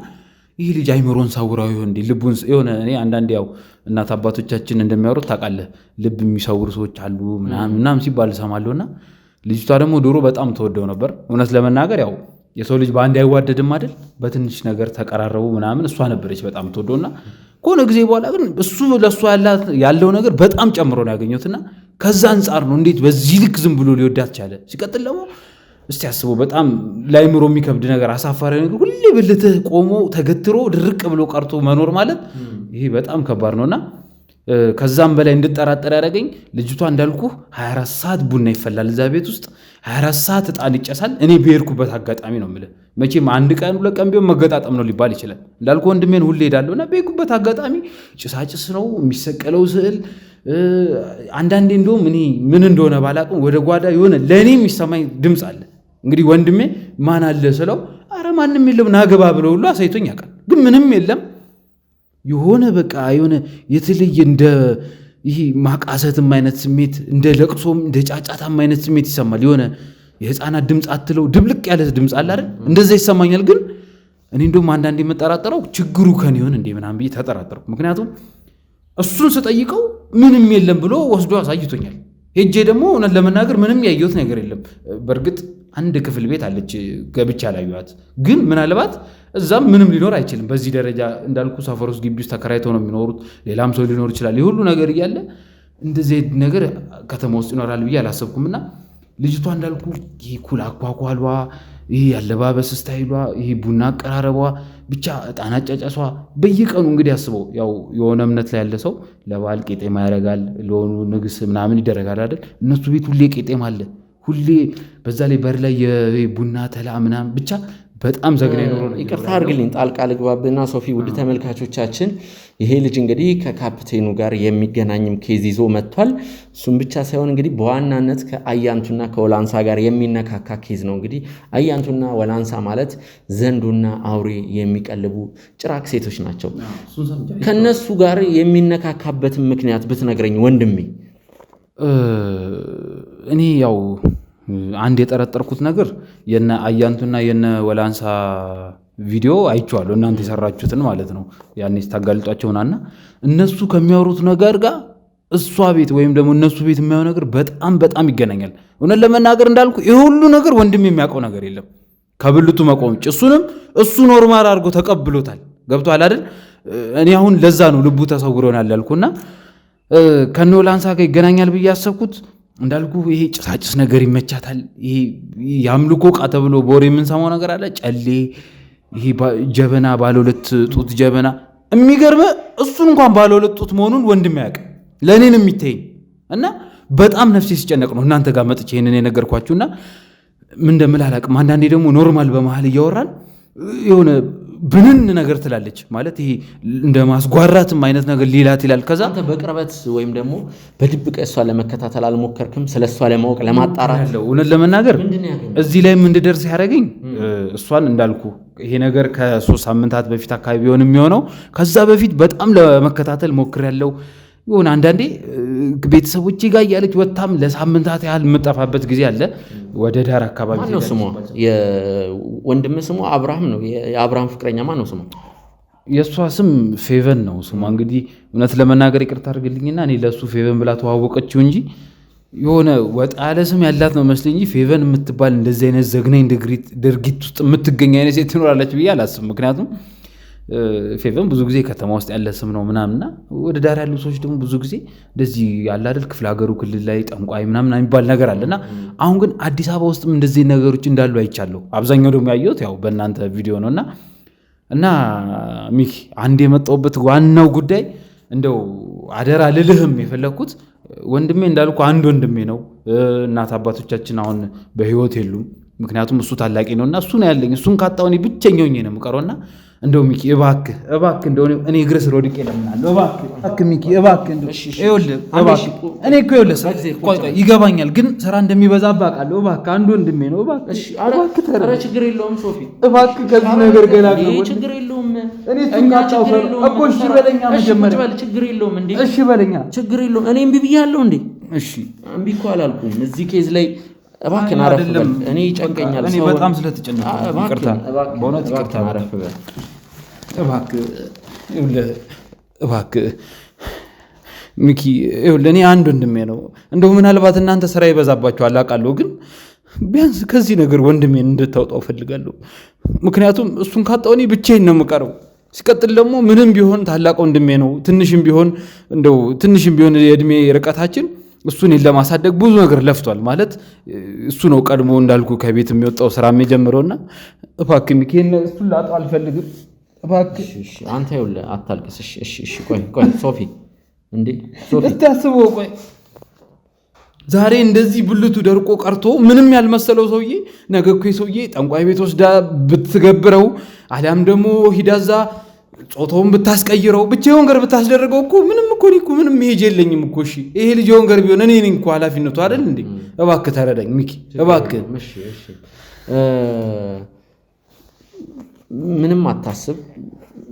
ይህ ልጅ አይምሮን ሳውራው ይሆን እንዴ ልቡን የሆነ እኔ አንዳንዴ ያው እናት አባቶቻችን እንደሚያወሩት ታውቃለህ ልብ የሚሰውሩ ሰዎች አሉ ምናምን ሲባል እሰማለሁና ልጅቷ ደግሞ ድሮ በጣም ተወደው ነበር። እውነት ለመናገር ያው የሰው ልጅ በአንድ አይዋደድም አይደል? በትንሽ ነገር ተቀራረቡ ምናምን። እሷ ነበረች በጣም ተወደውና ከሆነ ጊዜ በኋላ ግን እሱ ለእሷ ያለው ነገር በጣም ጨምሮ ነው ያገኘሁትና ከዛ አንጻር ነው እንዴት በዚህ ልክ ዝም ብሎ ሊወዳት ቻለ? ሲቀጥል ደግሞ እስቲ አስበው በጣም ላይምሮ የሚከብድ ነገር አሳፋሪ ነገር ሁሌ ብልትህ ቆሞ ተገትሮ ድርቅ ብሎ ቀርቶ መኖር ማለት ይሄ በጣም ከባድ ነውና ከዛም በላይ እንድጠራጠር ያደረገኝ ልጅቷ እንዳልኩ 24 ሰዓት ቡና ይፈላል እዛ ቤት ውስጥ 24 ሰዓት እጣን ይጨሳል። እኔ በሄድኩበት አጋጣሚ ነው የምልህ መቼም አንድ ቀን ሁለት ቀን ቢሆን መገጣጠም ነው ሊባል ይችላል። እንዳልኩ ወንድሜን ሁሌ ሄዳለሁና በሄድኩበት አጋጣሚ ጭሳጭስ ነው የሚሰቀለው ስዕል። አንዳንዴ እንደውም እኔ ምን እንደሆነ ባላቅም ወደ ጓዳ የሆነ ለእኔ የሚሰማኝ ድምፅ አለ። እንግዲህ ወንድሜ ማን አለ ስለው አረ ማንም የለም ናገባ ብለው ሁሉ አሳይቶኝ ያውቃል። ግን ምንም የለም። የሆነ በቃ የሆነ የተለየ እንደ ይሄ ማቃሰትም አይነት ስሜት እንደ ለቅሶም እንደ ጫጫታም አይነት ስሜት ይሰማል። የሆነ የህፃናት ድምፅ አትለው ድብልቅ ያለ ድምፅ አለ አይደል? እንደዛ ይሰማኛል። ግን እኔ እንደውም አንዳንዴ የምጠራጠረው ችግሩ ከኔ ይሆን እንዴ ምናምን ብዬ ተጠራጠርኩ። ምክንያቱም እሱን ስጠይቀው ምንም የለም ብሎ ወስዶ አሳይቶኛል። ሄጄ ደግሞ እውነት ለመናገር ምንም ያየሁት ነገር የለም። በእርግጥ አንድ ክፍል ቤት አለች ገብቻ ላዩት፣ ግን ምናልባት እዛም ምንም ሊኖር አይችልም። በዚህ ደረጃ እንዳልኩ ሰፈር ውስጥ ግቢ ውስጥ ተከራይተው ነው የሚኖሩት። ሌላም ሰው ሊኖር ይችላል። የሁሉ ነገር እያለ እንደዚህ ነገር ከተማ ውስጥ ይኖራል ብዬ አላሰብኩምና ልጅቷ እንዳልኩ ይሄ ኩል አኳኳሏ፣ ይሄ ያለባበስ ስታይሏ፣ ይሄ ቡና አቀራረቧ፣ ብቻ ዕጣን አጫጫሷ በየቀኑ እንግዲህ አስበው ያው የሆነ እምነት ላይ ያለ ሰው ለበዓል ቄጤማ ያደርጋል፣ ለሆኑ ንግስ ምናምን ይደረጋል አይደል? እነሱ ቤት ሁሌ ቄጤማ አለ ሁሌ። በዛ ላይ በር ላይ የቡና ተላ ምናምን ብቻ በጣም ዘግናኝ ኖሮ ነው። ይቅርታ አድርግልኝ ጣልቃ ልግባብና ሶፊ፣ ውድ ተመልካቾቻችን ይሄ ልጅ እንግዲህ ከካፕቴኑ ጋር የሚገናኝም ኬዝ ይዞ መጥቷል። እሱም ብቻ ሳይሆን እንግዲህ በዋናነት ከአያንቱና ከወላንሳ ጋር የሚነካካ ኬዝ ነው። እንግዲህ አያንቱና ወላንሳ ማለት ዘንዶና አውሬ የሚቀልቡ ጭራቅ ሴቶች ናቸው። ከነሱ ጋር የሚነካካበትን ምክንያት ብትነግረኝ ወንድሜ። እኔ ያው አንድ የጠረጠርኩት ነገር የነ አያንቱና የነ ወላንሳ ቪዲዮ አይቼዋለሁ። እናንተ የሰራችሁትን ማለት ነው። ያኔ ስታጋልጧቸውና እነሱ ከሚያወሩት ነገር ጋር እሷ ቤት ወይም ደግሞ እነሱ ቤት የሚያው ነገር በጣም ይገናኛል። እውነት ለመናገር እንዳልኩ ይሄ ሁሉ ነገር ወንድም የሚያውቀው ነገር የለም ከብልቱ መቆም ውጭ። እሱንም እሱ ኖርማል አድርጎ ተቀብሎታል። ገብቶሃል አይደል? እኔ አሁን ለዛ ነው ልቡ ተሰውሮናል ያልኩና ከነ ወላንሳ ጋር ይገናኛል ብዬ ያሰብኩት እንዳልኩ ይሄ ጭሳጭስ ነገር ይመቻታል። ይሄ የአምልኮ ዕቃ ተብሎ በወሬ የምንሰማው ነገር አለ። ጨሌ፣ ይሄ ጀበና ባለ 2 ጡት ጀበና የሚገርም እሱን እንኳን ባለ 2 ጡት መሆኑን ወንድም ያውቅ ለኔ ነው የሚታየኝ እና በጣም ነፍሴ ሲጨነቅ ነው እናንተ ጋር መጥቼ ይሄንን የነገርኳችሁና ምን እንደምል አላውቅም። አንዳንዴ ደግሞ ኖርማል በመሃል እያወራን የሆነ ብንን ነገር ትላለች ማለት ይሄ እንደ ማስጓራትም አይነት ነገር ሊላት ይላል። ከዛ አንተ በቅርበት ወይም ደግሞ በድብቅ እሷ ለመከታተል አልሞከርክም? ስለሷ ለማወቅ ለማጣራት ያለው እውነት ለመናገር እዚህ ላይ እንድደርስ ያደረገኝ እሷን እንዳልኩ ይሄ ነገር ከ3 ሳምንታት በፊት አካባቢ ቢሆን የሚሆነው ከዛ በፊት በጣም ለመከታተል ሞክሬያለሁ። ይሁን አንዳንዴ ቤተሰቦቼ ጋር እያለች ወጣም ለሳምንታት ያህል የምጠፋበት ጊዜ አለ። ወደ ዳር አካባቢ ማነው ስሟ? የወንድም ስሟ አብርሃም ነው። የአብርሃም ፍቅረኛ ማነው ስሟ? የእሷ ስም ፌቨን ነው ስሟ። እንግዲህ እውነት ለመናገር ይቅርታ አድርግልኝና እኔ ለእሱ ፌቨን ብላ ተዋወቀችው እንጂ የሆነ ወጣ ያለ ስም ያላት ነው መስለኝ እንጂ ፌቨን የምትባል እንደዚህ አይነት ዘግናኝ ድርጊት ውስጥ የምትገኝ አይነት ሴት ትኖራለች ብዬ አላስብም። ምክንያቱም ፌቨን ብዙ ጊዜ ከተማ ውስጥ ያለ ስም ነው ምናምንና ወደ ዳር ያሉ ሰዎች ደግሞ ብዙ ጊዜ እንደዚህ ያለ አይደል ክፍለ ሀገሩ ክልል ላይ ጠንቋይ ምናምን የሚባል ነገር አለና አሁን ግን አዲስ አበባ ውስጥም እንደዚህ ነገሮች እንዳሉ አይቻለሁ። አብዛኛው ደግሞ ያየሁት ያው በእናንተ ቪዲዮ ነውና እና ሚኪ አንድ የመጣሁበት ዋናው ጉዳይ እንደው አደራ ልልህም የፈለኩት ወንድሜ እንዳልኩ አንድ ወንድሜ ነው። እናት አባቶቻችን አሁን በህይወት የሉም። ምክንያቱም እሱ ታላቂ ነውና እሱ ነው ያለኝ። እሱን ካጣው እኔ ብቸኛው ነኝ ነው የምቀረውና እንደው ሚኪ እባክህ እንደው እኔ እግር ስር ወድቄ ለምናለሁ እባክህ ሚኪ እባክህ እንደው ይኸውልህ እባክህ እኔ እኮ ይኸውልህ ቆይ ይገባኛል፣ ግን ስራ እንደሚበዛብህ አውቃለሁ። እባክህ አንድ ወንድሜ ነው እባክህ ኧረ ችግር የለውም ሶፊ እባክህ ከዚህ ነገር ገና ችግር የለውም እኔ ትንቃጣው እኮ እሺ በለኛ መጀመሪያ ችግር የለውም እንዴ እሺ በለኛ ችግር የለውም እኔ እምቢ ብያለሁ እንዴ እሺ እምቢ እኮ አላልኩም እዚህ ኬዝ ላይ እባክህን አረፍ በል እኔ ይጨንቀኛል እኔ በጣም ስለተጨነቅኩ ይቅርታ በእውነት ይቅርታ አረፍ በል እባክህ ሚኪ ይኸውልህ እኔ አንድ ወንድሜ ነው። እንደው ምናልባት እናንተ ስራ ይበዛባችኋል አውቃለሁ፣ ግን ቢያንስ ከዚህ ነገር ወንድሜን እንድታወጣው ፈልጋለሁ። ምክንያቱም እሱን ካጣሁ እኔ ብቻዬን ነው የምቀረው። ሲቀጥል ደግሞ ምንም ቢሆን ታላቅ ወንድሜ ነው። ትንሽም ቢሆን የእድሜ ርቀታችን እሱን ለማሳደግ ብዙ ነገር ለፍቷል። ማለት እሱ ነው ቀድሞ እንዳልኩ ከቤት የሚወጣው ስራ የጀመረውና እባክህ ሚኪ እሱን ላጣው አልፈልግም። እባክህ አንተ ይኸውልህ አታልቅስ። እሺ ቆይ ሶፊ እንዴ ሶፊ እስቲ አስበው። ቆይ ዛሬ እንደዚህ ብልቱ ደርቆ ቀርቶ ምንም ያልመሰለው ሰውዬ ነገ እኮ ሰውዬ ጠንቋይ ቤት ወስዳ ብትገብረው አሊያም ደግሞ ሂዳዛ ጾታውን ብታስቀይረው ብቻ የሆነ ነገር ብታስደርገው እኮ ምንም መሄጃ የለኝም እኮ። እሺ ይሄ ልጅ የሆነ ነገር ቢሆን እኔ ነኝ እኮ ኃላፊነቱ አይደል እንዴ? እባክህ ተረዳኝ ሚኪ እባክህ። ምንም አታስብ።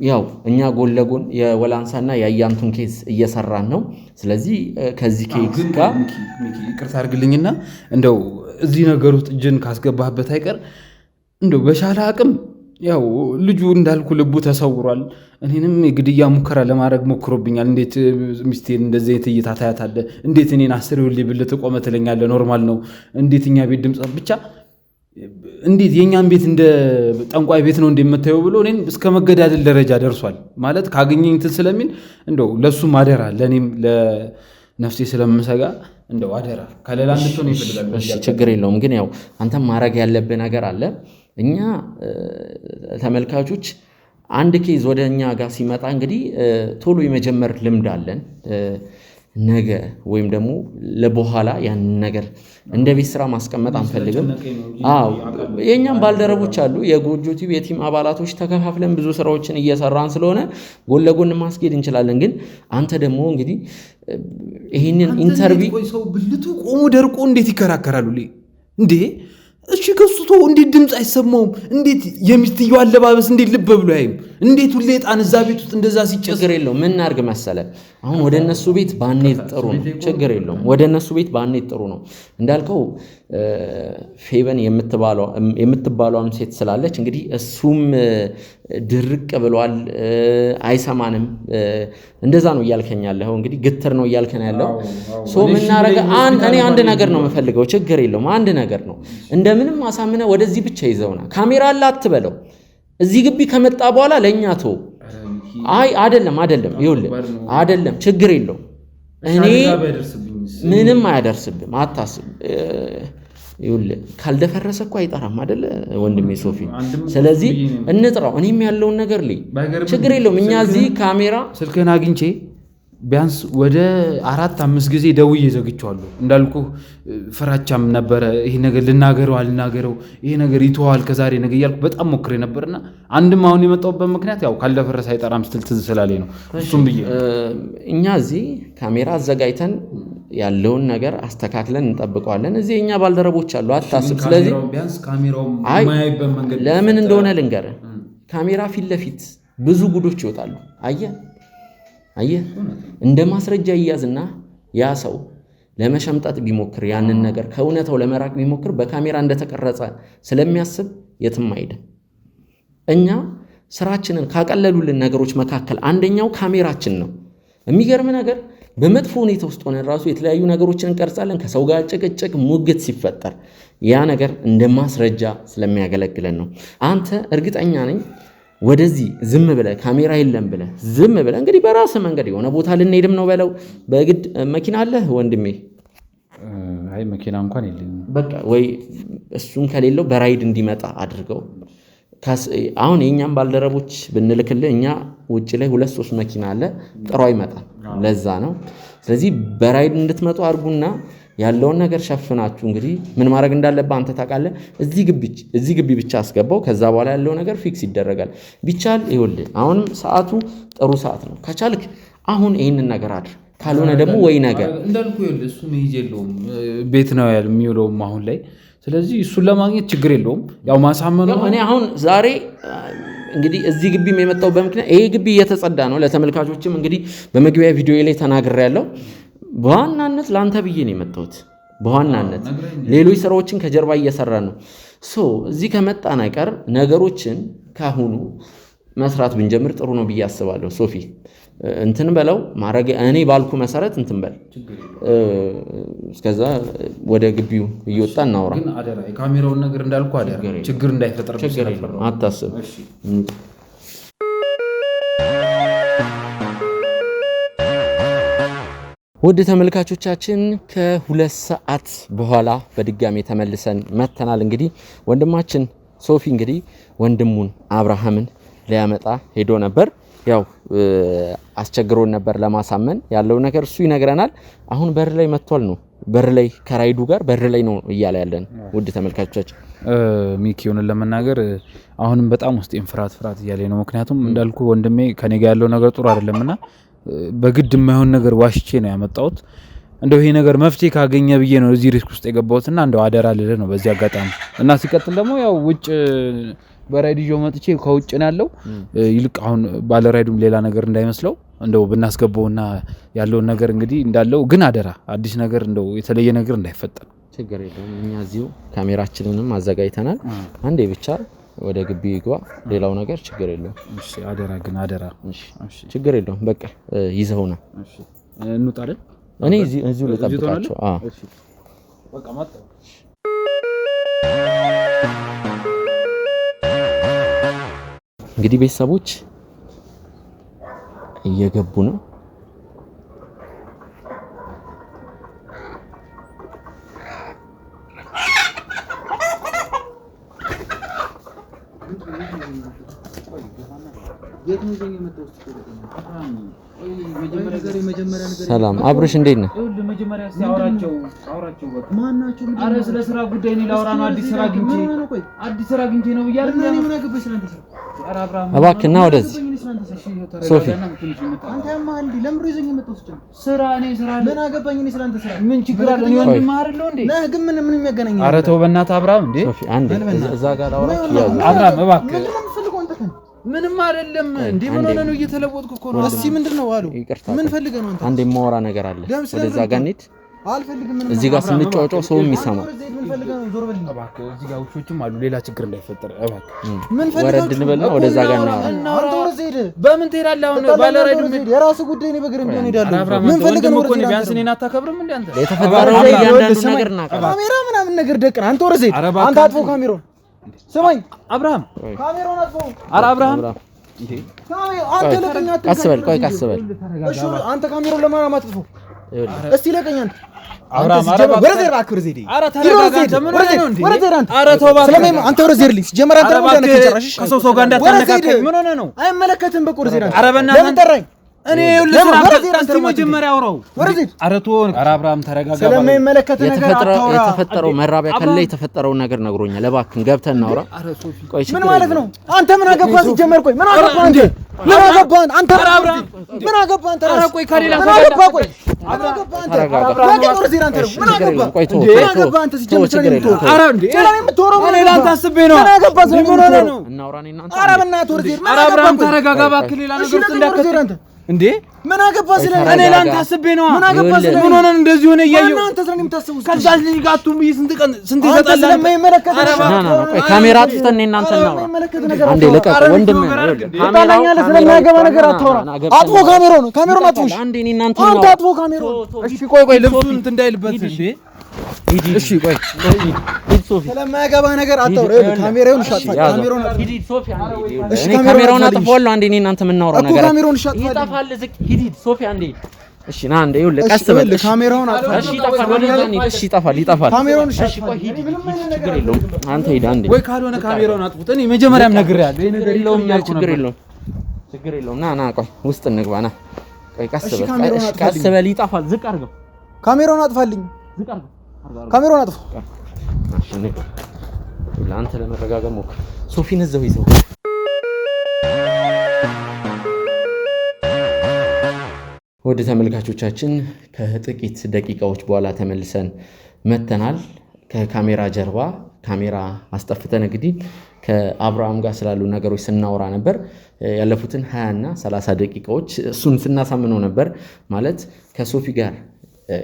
ያው እኛ ጎን ለጎን የወላንሳና የአያንቱን ኬዝ እየሰራን ነው። ስለዚህ ከዚህ ኬዝ ጋር ይቅርታ አድርግልኝና እንደው እዚህ ነገር ውስጥ እጅን ካስገባህበት አይቀር እንደው በሻለ አቅም ያው ልጁ እንዳልኩ ልቡ ተሰውሯል። እኔንም የግድያ ሙከራ ለማድረግ ሞክሮብኛል። እንዴት ሚስቴን እንደዚህ አይነት እይታ ታያታለህ? እንዴት እኔን 10 ይኸውልህ ብልህ ትቆመ ትለኛለህ? ኖርማል ነው? እንዴት እኛ ቤት ድምፅ ብቻ እንዴት የኛን ቤት እንደ ጠንቋይ ቤት ነው እንደምታየው ብሎ እኔን እስከ መገዳደል ደረጃ ደርሷል። ማለት ካገኘኝ እንትን ስለሚል እንደው ለሱም አደራ ለኔም ለነፍሴ ስለምሰጋ እንደው አደራ ከሌላ እንድትሆን ይፈልጋል። እሺ ችግር የለውም። ግን ያው አንተም ማድረግ ያለብህ ነገር አለ። እኛ ተመልካቾች አንድ ኬዝ ወደ እኛ ጋር ሲመጣ እንግዲህ ቶሎ የመጀመር ልምድ አለን። ነገ ወይም ደግሞ ለበኋላ ያንን ነገር እንደ ቤት ስራ ማስቀመጥ አንፈልግም። የኛም ባልደረቦች አሉ፣ የጎጆ ቲቪ የቲም አባላቶች ተከፋፍለን ብዙ ስራዎችን እየሰራን ስለሆነ ጎን ለጎን ማስኬድ እንችላለን። ግን አንተ ደግሞ እንግዲህ ይህንን ኢንተርቪው ሰው ብልቱ ቆሞ ደርቆ እንዴት ይከራከራሉ እንዴ? እሺ ከሱቶ እንዴት ድምፅ አይሰማውም? እንዴት የሚስትየው አለባበስ እንዴት ልብ ብሎ አይም? እንዴት ሁሌ ጣን እዛ ቤት ውስጥ እንደዛ ሲጨስ? ችግር የለውም። ምን እናድርግ መሰለ፣ አሁን ወደ እነሱ ቤት ባኔት ጥሩ ነው። ችግር የለውም። ወደ እነሱ ቤት ባኔት ጥሩ ነው። እንዳልከው ፌቨን የምትባሏም ሴት ስላለች እንግዲህ እሱም ድርቅ ብሏል፣ አይሰማንም። እንደዛ ነው እያልከኝ ያለው። እንግዲህ ግትር ነው እያልከኝ ያለው። ሶ ምን እናደርግ? እኔ አንድ ነገር ነው የምፈልገው። ችግር የለውም። አንድ ነገር ነው እንደምንም አሳምነ ወደዚህ ብቻ ይዘውና ካሜራ አለ አትበለው። እዚህ ግቢ ከመጣ በኋላ ለኛ ተው። አይ አይደለም ይኸውልህ አይደለም፣ ችግር የለውም። እኔ ምንም አያደርስብም፣ አታስብ። ይኸውልህ ካልደፈረሰ እኮ አይጠራም አይደል ወንድሜ ሶፊ። ስለዚህ እንጥራው። እኔም ያለውን ነገር ልይ ችግር የለውም። እኛ እዚህ ካሜራ ስልክህን አግኝቼ ቢያንስ ወደ 4-5 ጊዜ ደውዬ ዘግቼዋለሁ። እንዳልኩ ፍራቻም ነበረ። ይሄ ነገር ልናገረው አልናገረው፣ ይሄ ነገር ይተዋል ከዛሬ ነገ እያልኩ በጣም ሞክሬ ነበርና አንድም አሁን የመጣሁበት ምክንያት ያው ካልደፈረሰ አይጠራም ስትል ትዝ ስላለኝ ነው። እሱም ብዬ እኛ እዚህ ካሜራ አዘጋጅተን ያለውን ነገር አስተካክለን እንጠብቀዋለን። እዚህ እኛ ባልደረቦች አሉ፣ አታስብ። ስለዚህ ቢያንስ ካሜራው የማያይበት መንገድ ለምን እንደሆነ ልንገርህ። ካሜራ ፊት ለፊት ብዙ ጉዶች ይወጣሉ። አየህ እንደ ማስረጃ ይያዝና ያ ሰው ለመሸምጠጥ ቢሞክር ያንን ነገር ከእውነታው ለመራቅ ቢሞክር በካሜራ እንደተቀረጸ ስለሚያስብ የትም አይደለም። እኛ ስራችንን ካቀለሉልን ነገሮች መካከል አንደኛው ካሜራችን ነው። የሚገርም ነገር በመጥፎ ሁኔታ ውስጥ ሆነን ራሱ የተለያዩ ነገሮችን እንቀርጻለን። ከሰው ጋር ጭቅጭቅ፣ ሙግት ሲፈጠር ያ ነገር እንደ ማስረጃ ስለሚያገለግለን ነው። አንተ እርግጠኛ ነኝ ወደዚህ ዝም ብለህ ካሜራ የለም ብለህ ዝም ብለህ እንግዲህ በራስህ መንገድ የሆነ ቦታ ልንሄድም ነው በለው። በግድ መኪና አለህ ወንድሜ? አይ መኪና እንኳን የለኝም። በቃ ወይ እሱን ከሌለው በራይድ እንዲመጣ አድርገው። አሁን የእኛም ባልደረቦች ብንልክልህ እኛ ውጭ ላይ 2-3 መኪና አለ፣ ጥሩ ይመጣል። ለዛ ነው። ስለዚህ በራይድ እንድትመጡ አድርጉና ያለውን ነገር ሸፍናችሁ እንግዲህ ምን ማድረግ እንዳለብህ አንተ ታውቃለህ። እዚህ ግቢ ብቻ አስገባው። ከዛ በኋላ ያለው ነገር ፊክስ ይደረጋል። ቢቻል ይኸውልህ አሁንም ሰዓቱ ጥሩ ሰዓት ነው። ከቻልክ አሁን ይህንን ነገር አድርግ፣ ካልሆነ ደግሞ ወይ ነገር እንዳልኩ ይኸውልህ እሱ መሄጅ የለውም ቤት ነው የሚውለውም አሁን ላይ። ስለዚህ እሱን ለማግኘት ችግር የለውም። ያው ማሳመኑ እኔ አሁን ዛሬ እንግዲህ እዚህ ግቢም የመጣው በምክንያት ይሄ ግቢ እየተጸዳ ነው። ለተመልካቾችም እንግዲህ በመግቢያ ቪዲዮ ላይ ተናግሬያለሁ። በዋናነት ላንተ ብዬ ነው የመጣሁት። በዋናነት ሌሎች ስራዎችን ከጀርባ እየሰራን ነው። እዚህ ከመጣን አይቀር ነገሮችን ካሁኑ መስራት ብንጀምር ጥሩ ነው ብዬ አስባለሁ። ሶፊ እንትን በለው ማረግ እኔ ባልኩ መሰረት እንትን በል። እስከዛ ወደ ግቢው እየወጣ እናውራ። ግን አደራ የካሜራውን ነገር እንዳልኩ አደራ ችግር እንዳይፈጠር አታስብ። ውድ ተመልካቾቻችን ከ2 ሰዓት በኋላ በድጋሚ ተመልሰን መተናል። እንግዲህ ወንድማችን ሶፊ እንግዲህ ወንድሙን አብርሃምን ሊያመጣ ሄዶ ነበር። ያው አስቸግሮን ነበር ለማሳመን ያለው ነገር እሱ ይነግረናል። አሁን በር ላይ መጥቷል ነው በር ላይ ከራይዱ ጋር በር ላይ ነው እያለ ያለን። ውድ ተመልካቾቻችን ሚኪ ሆነን ለመናገር አሁንም በጣም ውስጤን ፍርሃት እያለኝ ነው። ምክንያቱም እንዳልኩ ወንድሜ ከኔ ጋር ያለው ነገር ጥሩ አይደለምና በግድ የማይሆን ነገር ዋሽቼ ነው ያመጣሁት። እንደው ይሄ ነገር መፍትሄ ካገኘ ብዬ ነው እዚህ ሪስክ ውስጥ የገባሁትና እንደው አደራ ልልህ ነው በዚህ አጋጣሚ። እና ሲቀጥል ደግሞ ያው ውጭ በራይድ ይዞ መጥቼ ከውጭ ነው ያለው። ይልቅ አሁን ባለ ራይዱም ሌላ ነገር እንዳይመስለው እንደው ብናስገባውና ያለውን ነገር እንግዲህ እንዳለው ግን አደራ አዲስ ነገር እንደው የተለየ ነገር እንዳይፈጠር። ችግር የለውም እኛ እዚሁ ካሜራችንንም አዘጋጅተናል። አንዴ ብቻ ወደ ግቢ ይግባ፣ ሌላው ነገር ችግር የለውም። እሺ አደራ ግን አደራ። እሺ ችግር የለውም። በቃ ይዘውና እሺ እንውጣለን። እኔ እዚሁ ልጠብቃቸው። እሺ በቃ ማጣ እንግዲህ ቤተሰቦች እየገቡ ነው። ሰላም አብርሽ እንዴት ነህ? መጀመሪያ አውራቸው በቃ ማናቸው? አረ ስለ ስራ ጉዳይ ነው ላውራ ነው። አዲስ ስራ አግኝቼ ነው ብያለሁ። እኔ ምን አገባኝ ስለአንተ ስራ? አረ አብርሃም እባክህ ና ወደዚህ። ሶፊ አንተ ያማል ለምሮ ይዘኝ የመጣው ስራ ምን አገባኝ እኔ ስለአንተ ስራ? ምን ችግር አለ? እኔ ወንድም አይደለሁ እንዴ? ነህ ግን ምን የሚያገናኝ? አረ ተው በእናትህ አብርሃም እንዴ። ሶፊ አንዴ እዛ ጋር አውራችሁ ያዙ። አብርሃም እባክህ ምንም አይደለም እንዴ። ምን ሆነ ነው? እየተለወጥኩ እኮ ነው። እስቲ ምንድነው አሉ? ምን ፈልገህ ነው አንተ? አንዴ የማወራ ነገር አለ። ወደዛ ጋር እንሂድ። አልፈልግም። እዚህ ጋር ስንጫወጫው ሰው የሚሰማ እባክህ። እዚህ ጋር ውሾችም አሉ፣ ሌላ ችግር እንዳይፈጠር እባክህ። ምን ፈልገህ? ወረድ እንበልና ወደዛ ጋር አንተ ወረድ ሄድ። በምን ትሄዳለህ አሁን? ባለ ራይዱ የራስህ ጉዳይ ነው። በእግርም ቢሆን ሄዳለሁ። ምን ፈልገህ ነው? ቢያንስ እኔን አታከብርም እንዴ አንተ? የተፈጠረው እያንዳንዱ ነገር ካሜራ ምናምን ነገር ደቅና አንተ ወረድ ሄድ። አንተ አጥፎ ካሜራውን ስማኝ አብርሃም፣ ካሜራውን አጥፎ። ኧረ አብርሃም አንተ ለቀኛ ቀስ በል፣ ቆይ ቀስ በል። እሺ አንተ ካሜራውን ለማን አጥፎ? እስቲ ለቀኝ አንተ አብርሃም ወረዘር አክብር ዘይዲ ኧረ ተረጋጋ ምን ሆነህ ነው እንዴ ኧረ ተው እባክህ ስለምን አንተ ወረዘር ልኝ ሲጀመር አንተ ነው እንደነከራሽ ከሰው ሰው ጋር እንዳታነካከኝ ምን ሆነህ ነው አይመለከትም በቃ ወረዘር አንተ ኧረ በእናትህ ለምን ጠራኝ እኔ ለምን መጀመሪያ አውራው ወረዘር ኧረ ተው ኧረ አብርሃም ተረጋጋ ስለማይመለከት ነገር አታውራ የተፈጠረው መራቢያ ከለ የተፈጠረው ነገር ነግሮኛል እባክህን ገብተን እናውራ ቆይ ምን ማለት ነው አንተ ምን አገባህ ሲጀመር ቆይ ምን አገባህ አንተ ምን አገባህ አንተ ምን አገባህ አንተ ኧረ ቆይ ከሌላ ሰው ጋር ቆይ ምን አገባህ አንተ ምን ወረዘር አንተ ምን አገባህ ቆይ ተው ምን አገባህ አንተ ሲጀመር ኧረ እንዴ ስለኔ የምትወራው እኔ ላንተ አስቤ ነው ምን አገባህ ምን ሆነህ ነው እናውራ እኔ እናንተ ኧረ በእናትህ ወረዘር ምን ኧረ አብርሃም ተረጋጋ እባክህ ሌላ ነገር ውስጥ እንዳትከተል እንዴ ምን አገባህ ስለኔ እኔ ላንተ አስቤ ነው ምን አገባህ ስለኔ ምን ሆነን እንደዚህ ሆነ እያየሁ አንተ ስለኔ የምታስበው ከዛ ልጅ ጋር አቱም ስንት አንተ ይሰጣል ስለማይመለከት ቆይ ካሜራ አጥፍተን እናንተ እናውራ አንዴ ልቀቅ ወንድም ካሜራኛለ ስለማያገባ ነገር አታውራ አጥፎ ካሜራውን አጥፎ አንዴ እኔ እናንተ አንተ አጥፎ ካሜራውን እሺ ቆይ ልብሱን እንትን እንዳይልበት እንዴ እሺ ቆይ ሂድ ሶፊ ስለማያገባ ነገር አታውራ ካሜራውን ሻጥፋ ካሜራውን ሂድ ሶፊ አንዴ እሺ ካሜራውን አጥፋለሁ አንዴ እኔ እናንተ የምናወራው ነገር ካሜራውን ሻጥፋ ይጣፋል ዝቅ ሂድ ሶፊ አንዴ እሺ ና አንዴ ይኸውልህ ቀስ በል ካሜራውን አጥፋ እሺ ይጣፋል ወደዛ እንሂድ እሺ ይጣፋል ካሜራውን እሺ ቆይ ሂድ ችግር የለውም አንተ ሂድ አንዴ ወይ ካልሆነ ካሜራውን አጥፉት እኔ መጀመሪያም ነግሬሃለሁ ይሄ ነገር ችግር የለውም ና ቆይ ውስጥ እንግባ ና ቆይ ቀስ በል ይጣፋል ዝቅ አድርገው ካሜራውን አጥፋልኝ ዝቅ አድርገው ካሜራውን አጥፋ እሺ ንገር ለአንተ ለመረጋጋት ሞክር ሶፊን እዛው ይዘው ወደ ተመልካቾቻችን ከጥቂት ደቂቃዎች በኋላ ተመልሰን መተናል ከካሜራ ጀርባ ካሜራ አስጠፍተን እንግዲህ ከአብርሃም ጋር ስላሉ ነገሮች ስናወራ ነበር ያለፉትን 20 እና 30 ደቂቃዎች እሱን ስናሳምነው ነበር ማለት ከሶፊ ጋር